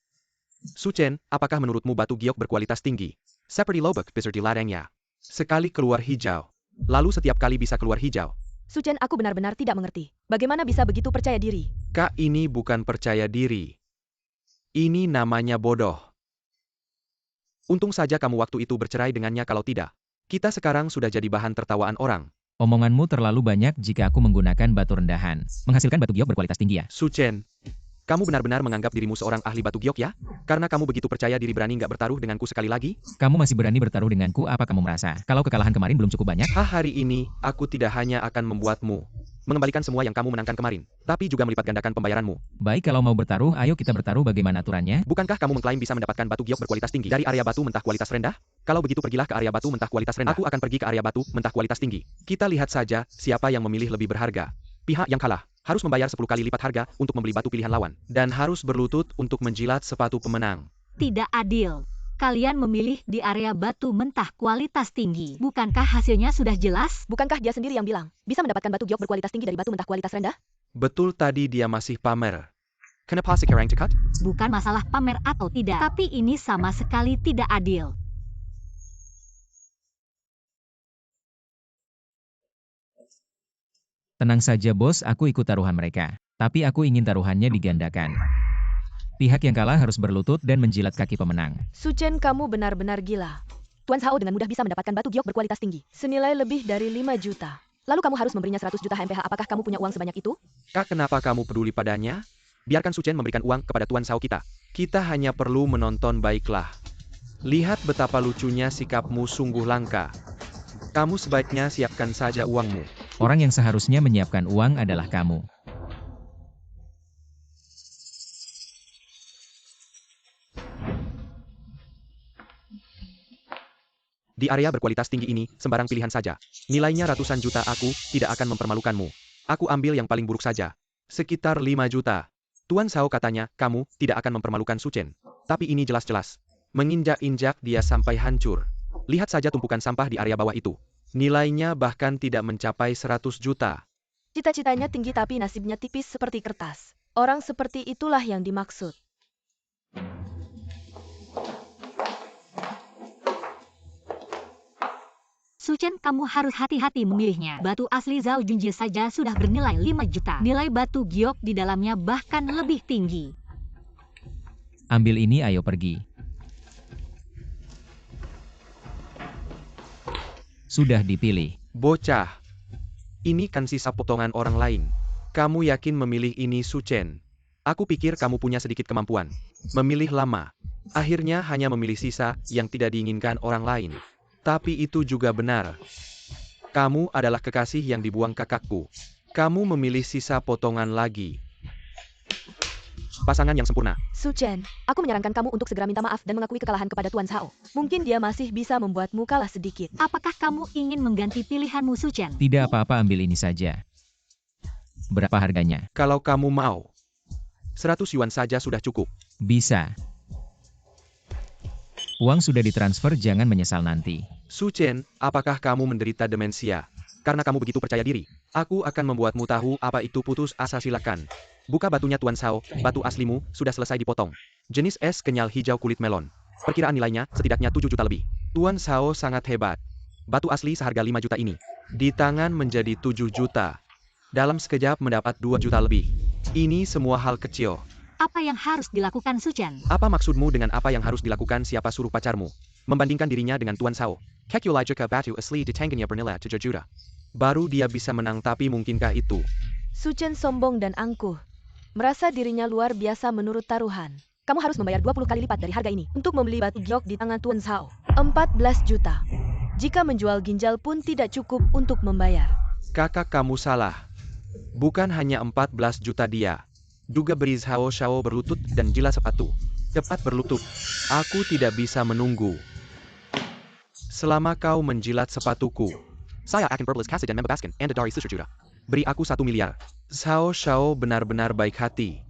Suchen, apakah menurutmu batu giok berkualitas tinggi? Seperti lobak besar di ladangnya. Sekali keluar hijau. Lalu setiap kali bisa keluar hijau. Suchen, aku benar-benar tidak mengerti. Bagaimana bisa begitu percaya diri? Kak, ini bukan percaya diri. Ini namanya bodoh. Untung saja kamu waktu itu bercerai dengannya, kalau tidak. Kita sekarang sudah jadi bahan tertawaan orang. Omonganmu terlalu banyak jika aku menggunakan batu rendahan. Menghasilkan batu giok berkualitas tinggi ya? Suchen, kamu benar-benar menganggap dirimu seorang ahli batu giok ya? Karena kamu begitu percaya diri berani nggak bertaruh denganku sekali lagi? Kamu masih berani bertaruh denganku, apa kamu merasa? Kalau kekalahan kemarin belum cukup banyak? Hari ini, aku tidak hanya akan membuatmu mengembalikan semua yang kamu menangkan kemarin, tapi juga melipat gandakan pembayaranmu. Baik, kalau mau bertaruh, ayo kita bertaruh. Bagaimana aturannya? Bukankah kamu mengklaim bisa mendapatkan batu giok berkualitas tinggi dari area batu mentah kualitas rendah? Kalau begitu pergilah ke area batu mentah kualitas rendah. Aku akan pergi ke area batu mentah kualitas tinggi. Kita lihat saja siapa yang memilih lebih berharga. Pihak yang kalah harus membayar 10 kali lipat harga untuk membeli batu pilihan lawan. Dan harus berlutut untuk menjilat sepatu pemenang. Tidak adil. Kalian memilih di area batu mentah kualitas tinggi. Bukankah hasilnya sudah jelas? Bukankah dia sendiri yang bilang bisa mendapatkan batu giok berkualitas tinggi dari batu mentah kualitas rendah? Betul, tadi dia masih pamer. Kenapa sekarang cekat? Bukan masalah pamer atau tidak, tapi ini sama sekali tidak adil. Tenang saja bos, aku ikut taruhan mereka. Tapi aku ingin taruhannya digandakan. Pihak yang kalah harus berlutut dan menjilat kaki pemenang. Suchen, kamu benar-benar gila. Tuan Zhao dengan mudah bisa mendapatkan batu giok berkualitas tinggi, senilai lebih dari 5 juta. Lalu kamu harus memberinya 100 juta HMPH. Apakah kamu punya uang sebanyak itu? Kak, kenapa kamu peduli padanya? Biarkan Su Chen memberikan uang kepada Tuan Zhao kita. Kita hanya perlu menonton baiklah. Lihat betapa lucunya sikapmu sungguh langka. Kamu sebaiknya siapkan saja uangmu. Orang yang seharusnya menyiapkan uang adalah kamu. Di area berkualitas tinggi ini, sembarang pilihan saja. Nilainya ratusan juta, aku tidak akan mempermalukanmu. Aku ambil yang paling buruk saja. Sekitar 5 juta. Tuan Zhao katanya, kamu tidak akan mempermalukan Su Chen. Tapi ini jelas-jelas menginjak-injak dia sampai hancur. Lihat saja tumpukan sampah di area bawah itu. Nilainya bahkan tidak mencapai 100 juta. Cita-citanya tinggi tapi nasibnya tipis seperti kertas. Orang seperti itulah yang dimaksud. Su Chen, kamu harus hati-hati memilihnya. Batu asli Zhao Junjie saja sudah bernilai 5 juta. Nilai batu giok di dalamnya bahkan lebih tinggi. Ambil ini, ayo pergi. Sudah dipilih. Bocah. Ini kan sisa potongan orang lain. Kamu yakin memilih ini, Su Chen? Aku pikir kamu punya sedikit kemampuan. Memilih lama. Akhirnya hanya memilih sisa yang tidak diinginkan orang lain. Tapi itu juga benar. Kamu adalah kekasih yang dibuang kakakku. Kamu memilih sisa potongan lagi. Pasangan yang sempurna. Su Chen, aku menyarankan kamu untuk segera minta maaf dan mengakui kekalahan kepada Tuan Zhao. Mungkin dia masih bisa membuatmu kalah sedikit. Apakah kamu ingin mengganti pilihanmu, Su Chen? Tidak apa-apa, ambil ini saja. Berapa harganya? Kalau kamu mau, 100 yuan saja sudah cukup. Bisa. Uang sudah ditransfer, jangan menyesal nanti. Su Chen, apakah kamu menderita demensia? Karena kamu begitu percaya diri, aku akan membuatmu tahu apa itu putus asa. Silakan. Buka batunya, Tuan Zhao. Batu aslimu sudah selesai dipotong. Jenis es kenyal hijau kulit melon. Perkiraan nilainya setidaknya 7 juta lebih. Tuan Zhao sangat hebat. Batu asli seharga 5 juta ini di tangan menjadi 7 juta. Dalam sekejap mendapat 2 juta lebih. Ini semua hal kecil. Apa yang harus dilakukan, Su Chen? Apa maksudmu dengan apa yang harus dilakukan? Siapa suruh pacarmu membandingkan dirinya dengan Tuan Zhao? Kekulai jika batu asli di tangannya bernilai 7 juta. Baru dia bisa menang, tapi mungkinkah itu? Su Chen sombong dan angkuh. Merasa dirinya luar biasa menurut taruhan. Kamu harus membayar 20 kali lipat dari harga ini untuk membeli batu giok di tangan Tuan Zhao. 14 juta. Jika menjual ginjal pun tidak cukup untuk membayar. Kakak, kamu salah. Bukan hanya 14 juta dia juga beri Zhao Shao berlutut dan jilat sepatu. Cepat berlutut. Aku tidak bisa menunggu. Selama kau menjilat sepatuku, saya akan berbelas kasih dan membebaskan Anda dari 1 juta. Beri aku 1 miliar. Zhao Shao benar-benar baik hati.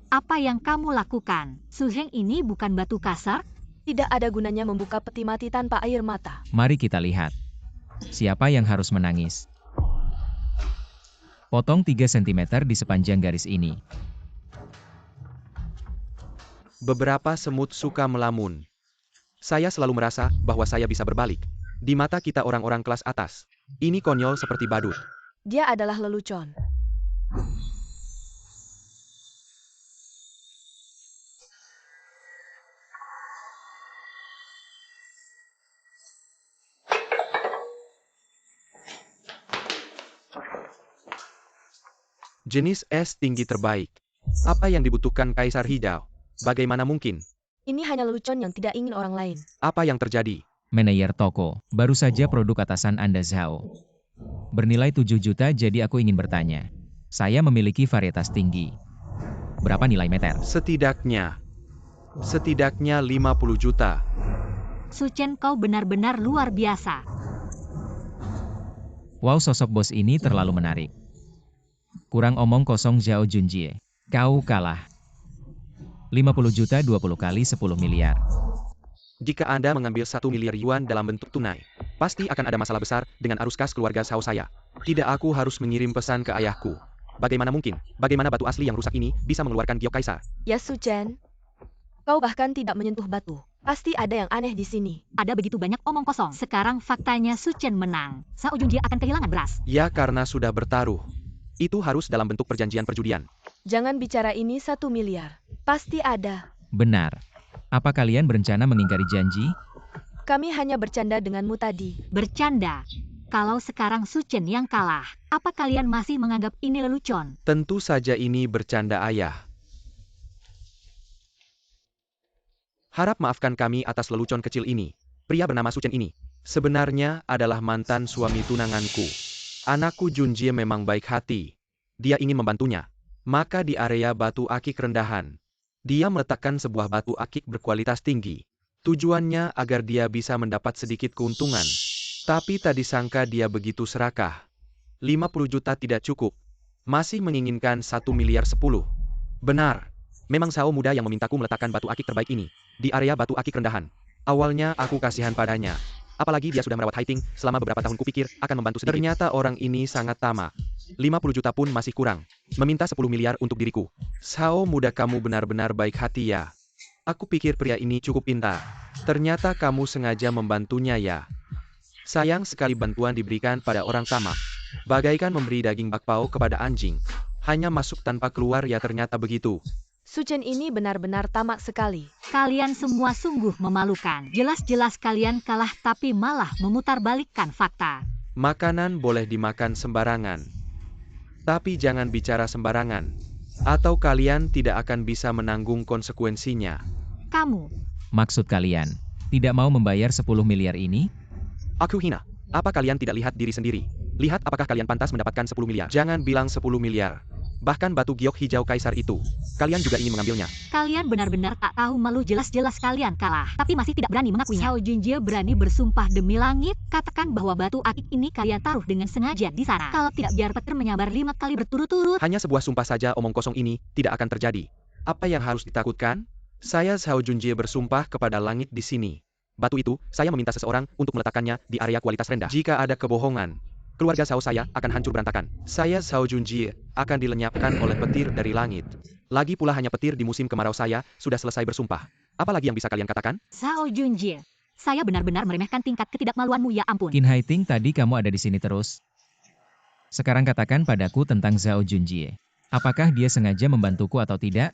Apa yang kamu lakukan? Su Heng ini bukan batu kasar? Tidak ada gunanya membuka peti mati tanpa air mata. Mari kita lihat. Siapa yang harus menangis? Potong 3 cm di sepanjang garis ini. Beberapa semut suka melamun. Saya selalu merasa bahwa saya bisa berbalik. Di mata kita orang-orang kelas atas. Ini konyol seperti badut. Dia adalah lelucon. Jenis es tinggi terbaik. Apa yang dibutuhkan Kaisar Hijau? Bagaimana mungkin? Ini hanya lelucon yang tidak ingin orang lain. Apa yang terjadi? Manajer toko, baru saja produk atasan Anda Zhao. Bernilai 7 juta, jadi aku ingin bertanya. Saya memiliki varietas tinggi. Berapa nilai meter? Setidaknya 50 juta. Su Chen, kau benar-benar luar biasa. Wow, sosok bos ini terlalu menarik. Kurang omong kosong, Zhao Junjie. Kau kalah. 50 juta 20 kali 10 miliar. Jika Anda mengambil 1 miliar yuan dalam bentuk tunai, pasti akan ada masalah besar dengan arus kas keluarga Zhao saya. Tidak, aku harus mengirim pesan ke ayahku. Bagaimana mungkin? Bagaimana batu asli yang rusak ini bisa mengeluarkan giok kaisar? Ya Su Chen, kau bahkan tidak menyentuh batu. Pasti ada yang aneh di sini. Ada begitu banyak omong kosong. Sekarang faktanya Su Chen menang. Zhao Junjie akan kehilangan beras. Ya, karena sudah bertaruh. Itu harus dalam bentuk perjanjian perjudian. Jangan bicara ini 1 miliar. Pasti ada. Benar. Apa kalian berencana mengingkari janji? Kami hanya bercanda denganmu tadi. Bercanda. Kalau sekarang Suchen yang kalah, apa kalian masih menganggap ini lelucon? Tentu saja ini bercanda ayah. Harap maafkan kami atas lelucon kecil ini. Pria bernama Suchen ini sebenarnya adalah mantan suami tunanganku. Anakku Junjie memang baik hati. Dia ingin membantunya. Maka di area batu akik rendahan, dia meletakkan sebuah batu akik berkualitas tinggi. Tujuannya agar dia bisa mendapat sedikit keuntungan. Tapi tak disangka dia begitu serakah. 50 juta tidak cukup. Masih menginginkan 1 miliar 10. Benar. Memang Sao muda yang memintaku meletakkan batu akik terbaik ini di area batu akik rendahan. Awalnya aku kasihan padanya. Apalagi dia sudah merawat Haiting selama beberapa tahun, kupikir akan membantu sedikit. Ternyata orang ini sangat tamak. 50 juta pun masih kurang. Meminta 10 miliar untuk diriku. Sao muda, kamu benar-benar baik hati ya. Aku pikir pria ini cukup pintar. Ternyata kamu sengaja membantunya ya. Sayang sekali bantuan diberikan pada orang tamak. Bagaikan memberi daging bakpao kepada anjing. Hanya masuk tanpa keluar ya, ternyata begitu. Suchen ini benar-benar tamak sekali. Kalian semua sungguh memalukan. Jelas-jelas kalian kalah tapi malah memutarbalikkan fakta. Makanan boleh dimakan sembarangan. Tapi jangan bicara sembarangan. Atau kalian tidak akan bisa menanggung konsekuensinya. Kamu, Maksud kalian, tidak mau membayar 10 miliar ini? Aku hina. Apa kalian tidak lihat diri sendiri? Lihat apakah kalian pantas mendapatkan 10 miliar. Jangan bilang 10 miliar. Bahkan batu giok hijau kaisar itu, kalian juga ingin mengambilnya. kalian benar-benar tak tahu malu. Jelas-jelas kalian kalah, tapi masih tidak berani mengakuinya. Xiao Junjie berani bersumpah demi langit, katakan bahwa batu akik ini kalian taruh dengan sengaja di sana. Kalau tidak, biar petir menyambar 5 kali berturut-turut. Hanya sebuah sumpah saja, omong kosong ini tidak akan terjadi. Apa yang harus ditakutkan? Saya Xiao Junjie bersumpah kepada langit di sini. Batu itu, saya meminta seseorang untuk meletakkannya di area kualitas rendah. Jika ada kebohongan, keluarga Xiao saya akan hancur berantakan. Saya Xiao Junjie akan dilenyapkan oleh petir dari langit. Lagi pula hanya petir di musim kemarau. Saya sudah selesai bersumpah. Apalagi yang bisa kalian katakan? Xiao Junjie, saya benar-benar meremehkan tingkat ketidakmaluanmu, ya ampun. Qin Haiting, tadi kamu ada di sini terus. Sekarang katakan padaku tentang Zhao Junjie. Apakah dia sengaja membantuku atau tidak?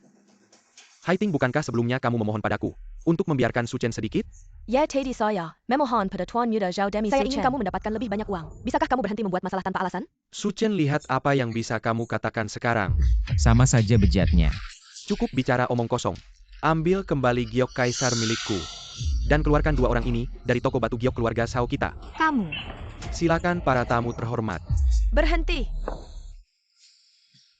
Haiting, bukankah sebelumnya kamu memohon padaku untuk membiarkan Suchen sedikit? Ya Teddy saya, memohon pada Tuan Muda Zhao Demi Suchen. Saya ingin kamu mendapatkan lebih banyak uang. Bisakah kamu berhenti membuat masalah tanpa alasan? Suchen, lihat apa yang bisa kamu katakan sekarang. Sama saja bejatnya. Cukup bicara omong kosong. Ambil kembali giok kaisar milikku. Dan keluarkan 2 orang ini dari toko batu giok keluarga Sao kita. Kamu, Silakan para tamu terhormat. Berhenti.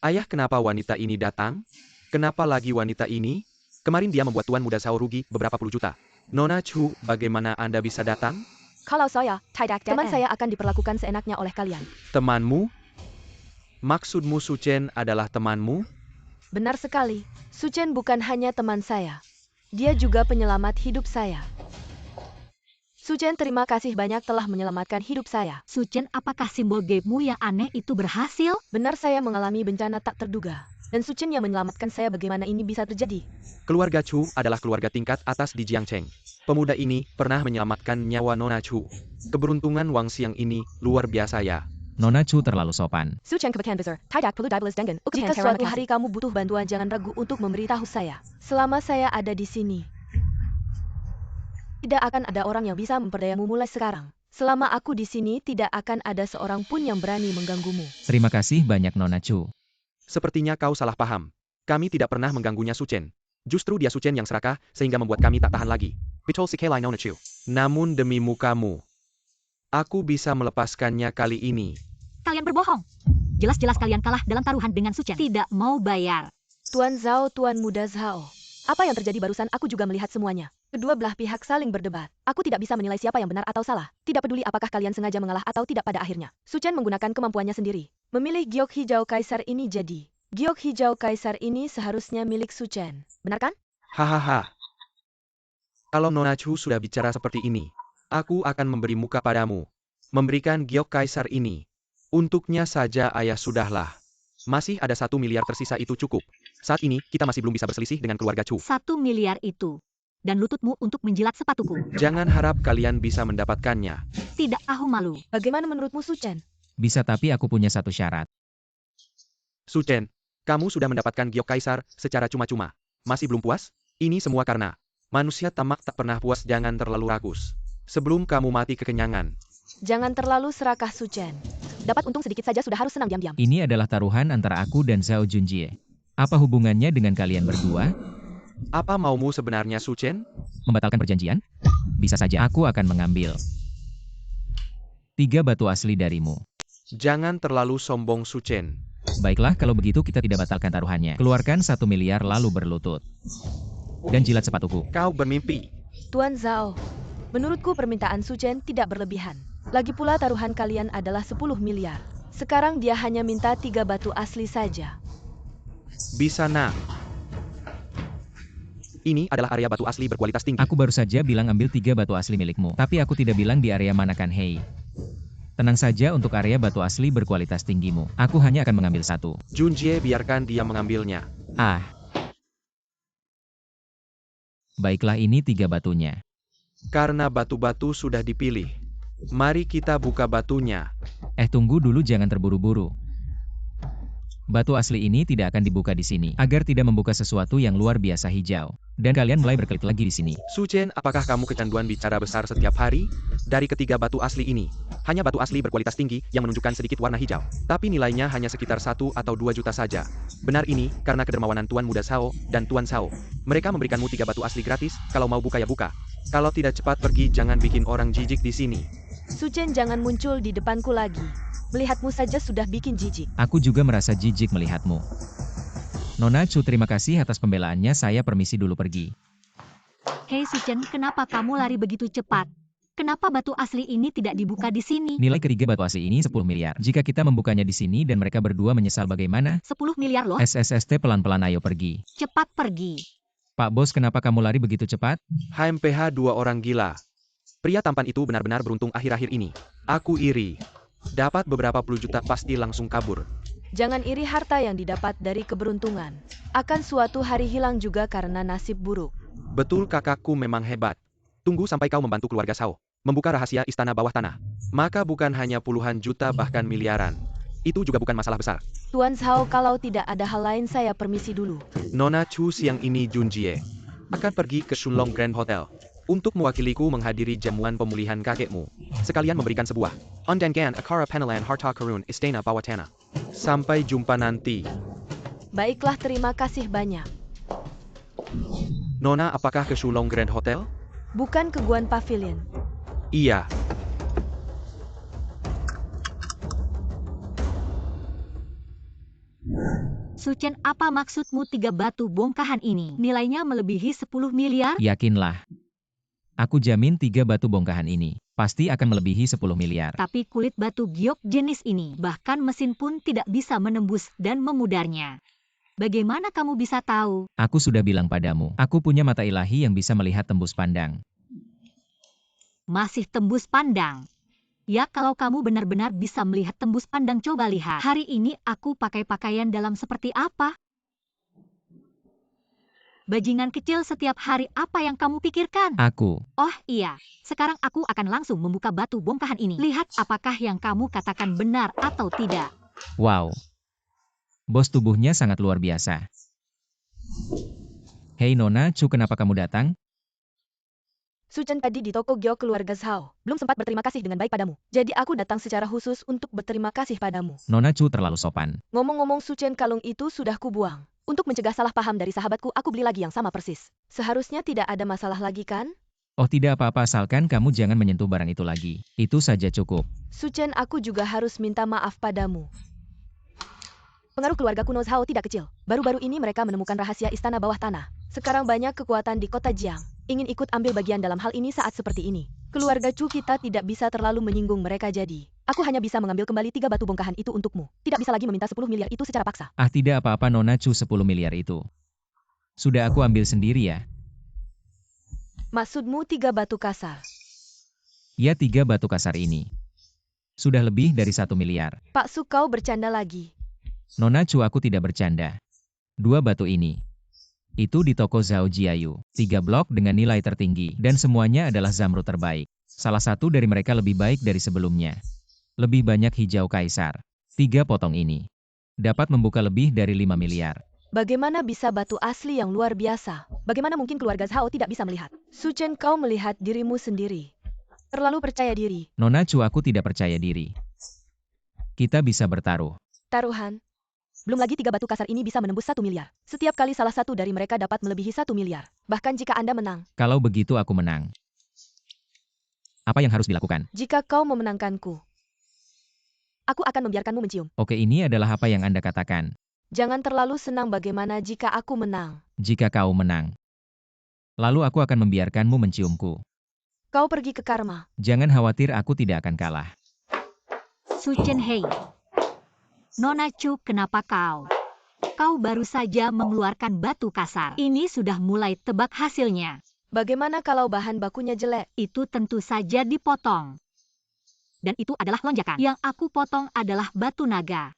Ayah, kenapa wanita ini datang? Kenapa lagi wanita ini? Kemarin dia membuat Tuan Muda Sao rugi beberapa puluh juta. Nona Chu, bagaimana Anda bisa datang? Kalau saya, teman saya akan diperlakukan seenaknya oleh kalian. Temanmu? Maksudmu Suchen adalah temanmu? Benar sekali. Suchen bukan hanya teman saya. Dia juga penyelamat hidup saya. Suchen, terima kasih banyak telah menyelamatkan hidup saya. Suchen, apakah simbol gamemu yang aneh itu berhasil? Benar, saya mengalami bencana tak terduga. Dan Suchen yang menyelamatkan saya. Bagaimana ini bisa terjadi? Keluarga Chu adalah keluarga tingkat atas di Jiangcheng. Pemuda ini pernah menyelamatkan nyawa Nona Chu. Keberuntungan Wang Xiang ini luar biasa ya. Nona Chu terlalu sopan. Suchen kebahagiaan besar. Tidak perlu dibalas dengan. Jika suatu hari kamu butuh bantuan, jangan ragu untuk memberitahu saya. Selama saya ada di sini, tidak akan ada orang yang bisa memperdayamu mulai sekarang. Selama aku di sini, tidak akan ada seorang pun yang berani mengganggumu. Terima kasih banyak Nona Chu. Sepertinya kau salah paham. Kami tidak pernah mengganggunya Suchen. Justru dia Suchen yang serakah sehingga membuat kami tak tahan lagi. Pitol Sikelai Nona Chu. Namun demi mukamu, aku bisa melepaskannya kali ini. Kalian berbohong. Jelas-jelas kalian kalah dalam taruhan dengan Suchen. Tidak mau bayar. Tuan Zhao, Tuan Muda Zhao. Apa yang terjadi barusan? Aku juga melihat semuanya. Kedua belah pihak saling berdebat. Aku tidak bisa menilai siapa yang benar atau salah. Tidak peduli apakah kalian sengaja mengalah atau tidak pada akhirnya. Suchen menggunakan kemampuannya sendiri. Memilih giok hijau kaisar ini jadi. Giok hijau kaisar ini seharusnya milik Suchen. Benar kan? Hahaha. Kalau Nona Chu sudah bicara seperti ini, aku akan memberi muka padamu. Memberikan giok kaisar ini. Untuknya saja ayah sudahlah. Masih ada 1 miliar tersisa, itu cukup. Saat ini, kita masih belum bisa berselisih dengan keluarga Chu. 1 miliar itu. Dan lututmu untuk menjilat sepatuku. Jangan harap kalian bisa mendapatkannya. Tidak tahu malu. Bagaimana menurutmu Suchen? Bisa, tapi aku punya satu syarat. Suchen, kamu sudah mendapatkan giok kaisar secara cuma-cuma. Masih belum puas? Ini semua karena manusia tamak tak pernah puas. Jangan terlalu ragus. sebelum kamu mati kekenyangan. Jangan terlalu serakah, Su Chen. Dapat untung sedikit saja sudah harus senang diam-diam. Ini adalah taruhan antara aku dan Zhao Junjie. Apa hubungannya dengan kalian berdua? Apa maumu sebenarnya, Su Chen? Membatalkan perjanjian? Bisa saja aku akan mengambil 3 batu asli darimu. Jangan terlalu sombong, Su Chen. Baiklah, kalau begitu kita tidak batalkan taruhannya. Keluarkan 1 miliar lalu berlutut. Dan jilat sepatuku. Kau bermimpi. Tuan Zhao, menurutku permintaan Su Chen tidak berlebihan. Lagi pula taruhan kalian adalah 10 miliar. Sekarang dia hanya minta 3 batu asli saja. Bisa nak. Ini adalah area batu asli berkualitas tinggi. Aku baru saja bilang ambil 3 batu asli milikmu. Tapi aku tidak bilang di area mana kan, hei. Tenang saja untuk area batu asli berkualitas tinggimu. Aku hanya akan mengambil 1. Junjie, biarkan dia mengambilnya. Ah. Baiklah, ini 3 batunya. Karena batu-batu sudah dipilih. Mari kita buka batunya. Tunggu dulu, jangan terburu-buru. Batu asli ini tidak akan dibuka di sini, agar tidak membuka sesuatu yang luar biasa hijau. Dan kalian mulai berkelit lagi di sini. Su Chen, apakah kamu kecanduan bicara besar setiap hari? Dari ketiga batu asli ini, hanya batu asli berkualitas tinggi yang menunjukkan sedikit warna hijau. Tapi nilainya hanya sekitar 1 atau 2 juta saja. Benar ini, karena kedermawanan Tuan Muda Zhao dan Tuan Zhao. Mereka memberikanmu 3 batu asli gratis, kalau mau buka ya buka. Kalau tidak cepat pergi, jangan bikin orang jijik di sini. Su Chen, jangan muncul di depanku lagi. Melihatmu saja sudah bikin jijik. Aku juga merasa jijik melihatmu. Nona Chu, terima kasih atas pembelaannya, saya permisi dulu pergi. Hei Su Chen, kenapa kamu lari begitu cepat? Kenapa batu asli ini tidak dibuka di sini? Nilai ketiga batu asli ini 10 miliar. Jika kita membukanya di sini dan mereka berdua menyesal bagaimana? 10 miliar loh. SSST, pelan-pelan, ayo pergi. Cepat pergi. Pak Bos, kenapa kamu lari begitu cepat? HMPH 2 orang gila. Pria tampan itu benar-benar beruntung akhir-akhir ini. Aku iri. Dapat beberapa puluh juta pasti langsung kabur. Jangan iri harta yang didapat dari keberuntungan. Akan suatu hari hilang juga karena nasib buruk. Betul, kakakku memang hebat. Tunggu sampai kau membantu keluarga Zhao membuka rahasia istana bawah tanah. Maka bukan hanya puluhan juta bahkan miliaran. Itu juga bukan masalah besar. Tuan Zhao, kalau tidak ada hal lain saya permisi dulu. Nona Chu, siang ini Junjie akan pergi ke Shunlong Grand Hotel untuk mewakiliku menghadiri jamuan pemulihan kakekmu. Sekalian memberikan sebuah undangan acara penelan harta karun istana bawah tanah. Sampai jumpa nanti. Baiklah, terima kasih banyak. Nona, apakah ke Shunlong Grand Hotel? Bukan ke Guan Pavilion. Iya. Su Chen, apa maksudmu 3 batu bongkahan ini? Nilainya melebihi 10 miliar? Yakinlah. Aku jamin 3 batu bongkahan ini pasti akan melebihi 10 miliar. Tapi kulit batu giok jenis ini, bahkan mesin pun tidak bisa menembus dan memudarnya. Bagaimana kamu bisa tahu? Aku sudah bilang padamu, aku punya mata ilahi yang bisa melihat tembus pandang. Masih tembus pandang? Ya, kalau kamu benar-benar bisa melihat tembus pandang, coba lihat. Hari ini aku pakai pakaian dalam seperti apa? Bajingan kecil, setiap hari apa yang kamu pikirkan? Aku. Oh iya, sekarang aku akan langsung membuka batu bongkahan ini. Lihat apakah yang kamu katakan benar atau tidak. Wow. Bos, tubuhnya sangat luar biasa. Hei Nona Chu, kenapa kamu datang? Su Chen tadi di toko giok keluarga Zhao. Belum sempat berterima kasih dengan baik padamu. Jadi aku datang secara khusus untuk berterima kasih padamu. Nona Chu terlalu sopan. Ngomong-ngomong, Su Chen, kalung itu sudah kubuang. Untuk mencegah salah paham dari sahabatku, aku beli lagi yang sama persis. Seharusnya tidak ada masalah lagi kan? Oh, tidak apa-apa, asalkan kamu jangan menyentuh barang itu lagi. Itu saja cukup. Su Chen, aku juga harus minta maaf padamu. Pengaruh keluarga kuno Zhao tidak kecil. Baru-baru ini mereka menemukan rahasia istana bawah tanah. Sekarang banyak kekuatan di kota Jiang ingin ikut ambil bagian dalam hal ini saat seperti ini. Keluarga Chu kita tidak bisa terlalu menyinggung mereka, jadi aku hanya bisa mengambil kembali 3 batu bongkahan itu untukmu. Tidak bisa lagi meminta 10 miliar itu secara paksa. Ah, tidak apa-apa Nona Chu, 10 miliar itu sudah aku ambil sendiri ya. Maksudmu 3 batu kasar? Ya, 3 batu kasar ini sudah lebih dari 1 miliar. Pak Su, kau bercanda lagi. Nona Chu, aku tidak bercanda. 2 batu ini itu di toko Zhao Jiayu. 3 blok dengan nilai tertinggi dan semuanya adalah zamrud terbaik. Salah satu dari mereka lebih baik dari sebelumnya. Lebih banyak hijau kaisar. 3 potong ini dapat membuka lebih dari 5 miliar. Bagaimana bisa batu asli yang luar biasa? Bagaimana mungkin keluarga Zhao tidak bisa melihat? Su Chen, kau melihat dirimu sendiri. Terlalu percaya diri. Nona Chu, aku tidak percaya diri. Kita bisa bertaruh. Taruhan. Belum lagi 3 batu kasar ini bisa menembus 1 miliar. Setiap kali salah satu dari mereka dapat melebihi 1 miliar. Bahkan jika Anda menang. Kalau begitu aku menang. Apa yang harus dilakukan? Jika kau memenangkanku, aku akan membiarkanmu mencium. Oke, ini adalah apa yang Anda katakan. Jangan terlalu senang bagaimana jika aku menang. Jika kau menang, lalu aku akan membiarkanmu menciumku. Kau pergi ke Karma. Jangan khawatir, aku tidak akan kalah. Su Chen Hei. Nona Chu, kenapa kau? Kau baru saja mengeluarkan batu kasar. Ini sudah mulai tebak hasilnya. Bagaimana kalau bahan bakunya jelek? Itu tentu saja dipotong. Dan itu adalah lonjakan. Yang aku potong adalah batu naga.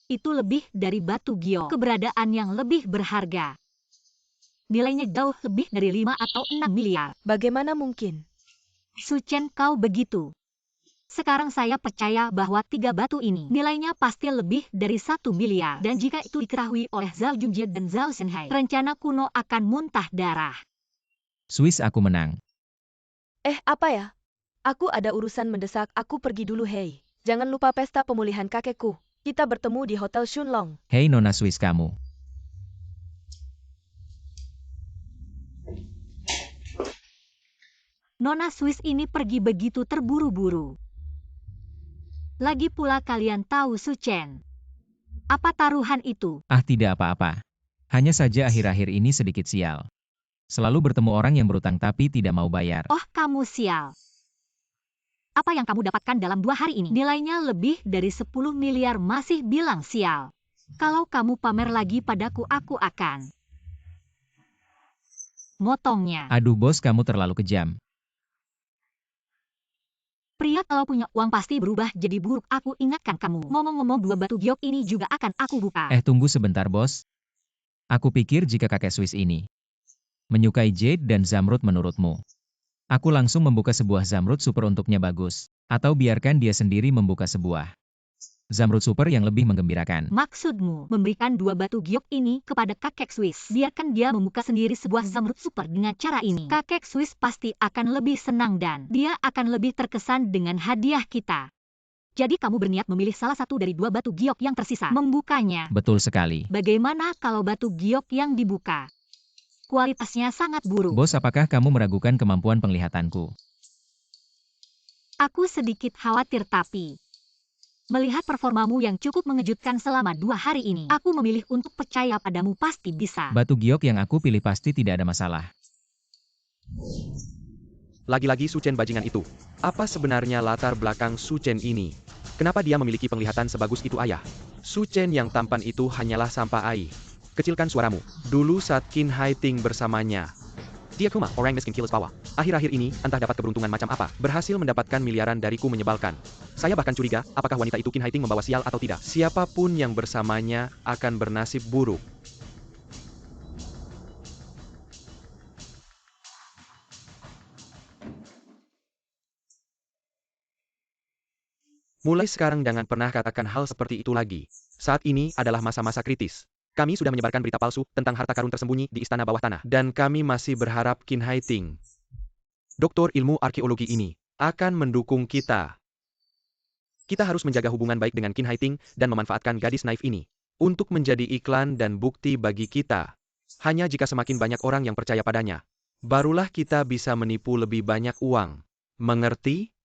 Itu lebih dari batu gio. Keberadaan yang lebih berharga. Nilainya jauh lebih dari 5 atau 6 miliar. Bagaimana mungkin? Su Chen, kau begitu. Sekarang saya percaya bahwa 3 batu ini nilainya pasti lebih dari 1 miliar. Dan jika itu diketahui oleh Zhao Junjie dan Zhao Shenhai, rencana kuno akan muntah darah. Swiss, aku menang. Apa ya? Aku ada urusan mendesak, aku pergi dulu hei. Jangan lupa pesta pemulihan kakekku. Kita bertemu di Hotel Shunlong. Hei Nona Swiss, kamu. Nona Swiss ini pergi begitu terburu-buru. Lagi pula kalian tahu Su Chen. Apa taruhan itu? Ah, tidak apa-apa. Hanya saja akhir-akhir ini sedikit sial. Selalu bertemu orang yang berutang tapi tidak mau bayar. Oh, kamu sial. Apa yang kamu dapatkan dalam 2 hari ini? Nilainya lebih dari 10 miliar, masih bilang sial. Kalau kamu pamer lagi padaku, aku akan motongnya. Aduh bos, kamu terlalu kejam. Pria kalau punya uang pasti berubah jadi buruk. Aku ingatkan kamu. Ngomong-ngomong, 2 batu giok ini juga akan aku buka. Tunggu sebentar bos. Aku pikir jika kakek Swiss ini menyukai jade dan zamrud menurutmu, aku langsung membuka sebuah zamrud super untuknya, bagus. Atau biarkan dia sendiri membuka sebuah zamrud super yang lebih menggembirakan. Maksudmu memberikan 2 batu giok ini kepada kakek Swiss? Biarkan dia membuka sendiri sebuah zamrud super dengan cara ini. Kakek Swiss pasti akan lebih senang dan dia akan lebih terkesan dengan hadiah kita. Jadi kamu berniat memilih salah satu dari 2 batu giok yang tersisa, membukanya. Betul sekali. Bagaimana kalau batu giok yang dibuka kualitasnya sangat buruk? Bos, apakah kamu meragukan kemampuan penglihatanku? Aku sedikit khawatir, tapi melihat performamu yang cukup mengejutkan selama 2 hari ini, aku memilih untuk percaya padamu, pasti bisa. Batu giok yang aku pilih pasti tidak ada masalah. Lagi-lagi Su Chen bajingan itu. Apa sebenarnya latar belakang Su Chen ini? Kenapa dia memiliki penglihatan sebagus itu, ayah? Su Chen yang tampan itu hanyalah sampah ai. Kecilkan suaramu. Dulu saat Qin Hai Ting bersamanya, dia cuma orang miskin kilas bawah. Akhir-akhir ini, entah dapat keberuntungan macam apa, berhasil mendapatkan miliaran dariku, menyebalkan. Saya bahkan curiga, apakah wanita itu Qin Hai Ting membawa sial atau tidak. Siapapun yang bersamanya akan bernasib buruk. Mulai sekarang jangan pernah katakan hal seperti itu lagi. Saat ini adalah masa-masa kritis. Kami sudah menyebarkan berita palsu tentang harta karun tersembunyi di istana bawah tanah. Dan kami masih berharap Qin Hai Ting, doktor ilmu arkeologi ini, akan mendukung kita. Kita harus menjaga hubungan baik dengan Qin Hai Ting dan memanfaatkan gadis naif ini untuk menjadi iklan dan bukti bagi kita. Hanya jika semakin banyak orang yang percaya padanya, barulah kita bisa menipu lebih banyak uang. Mengerti?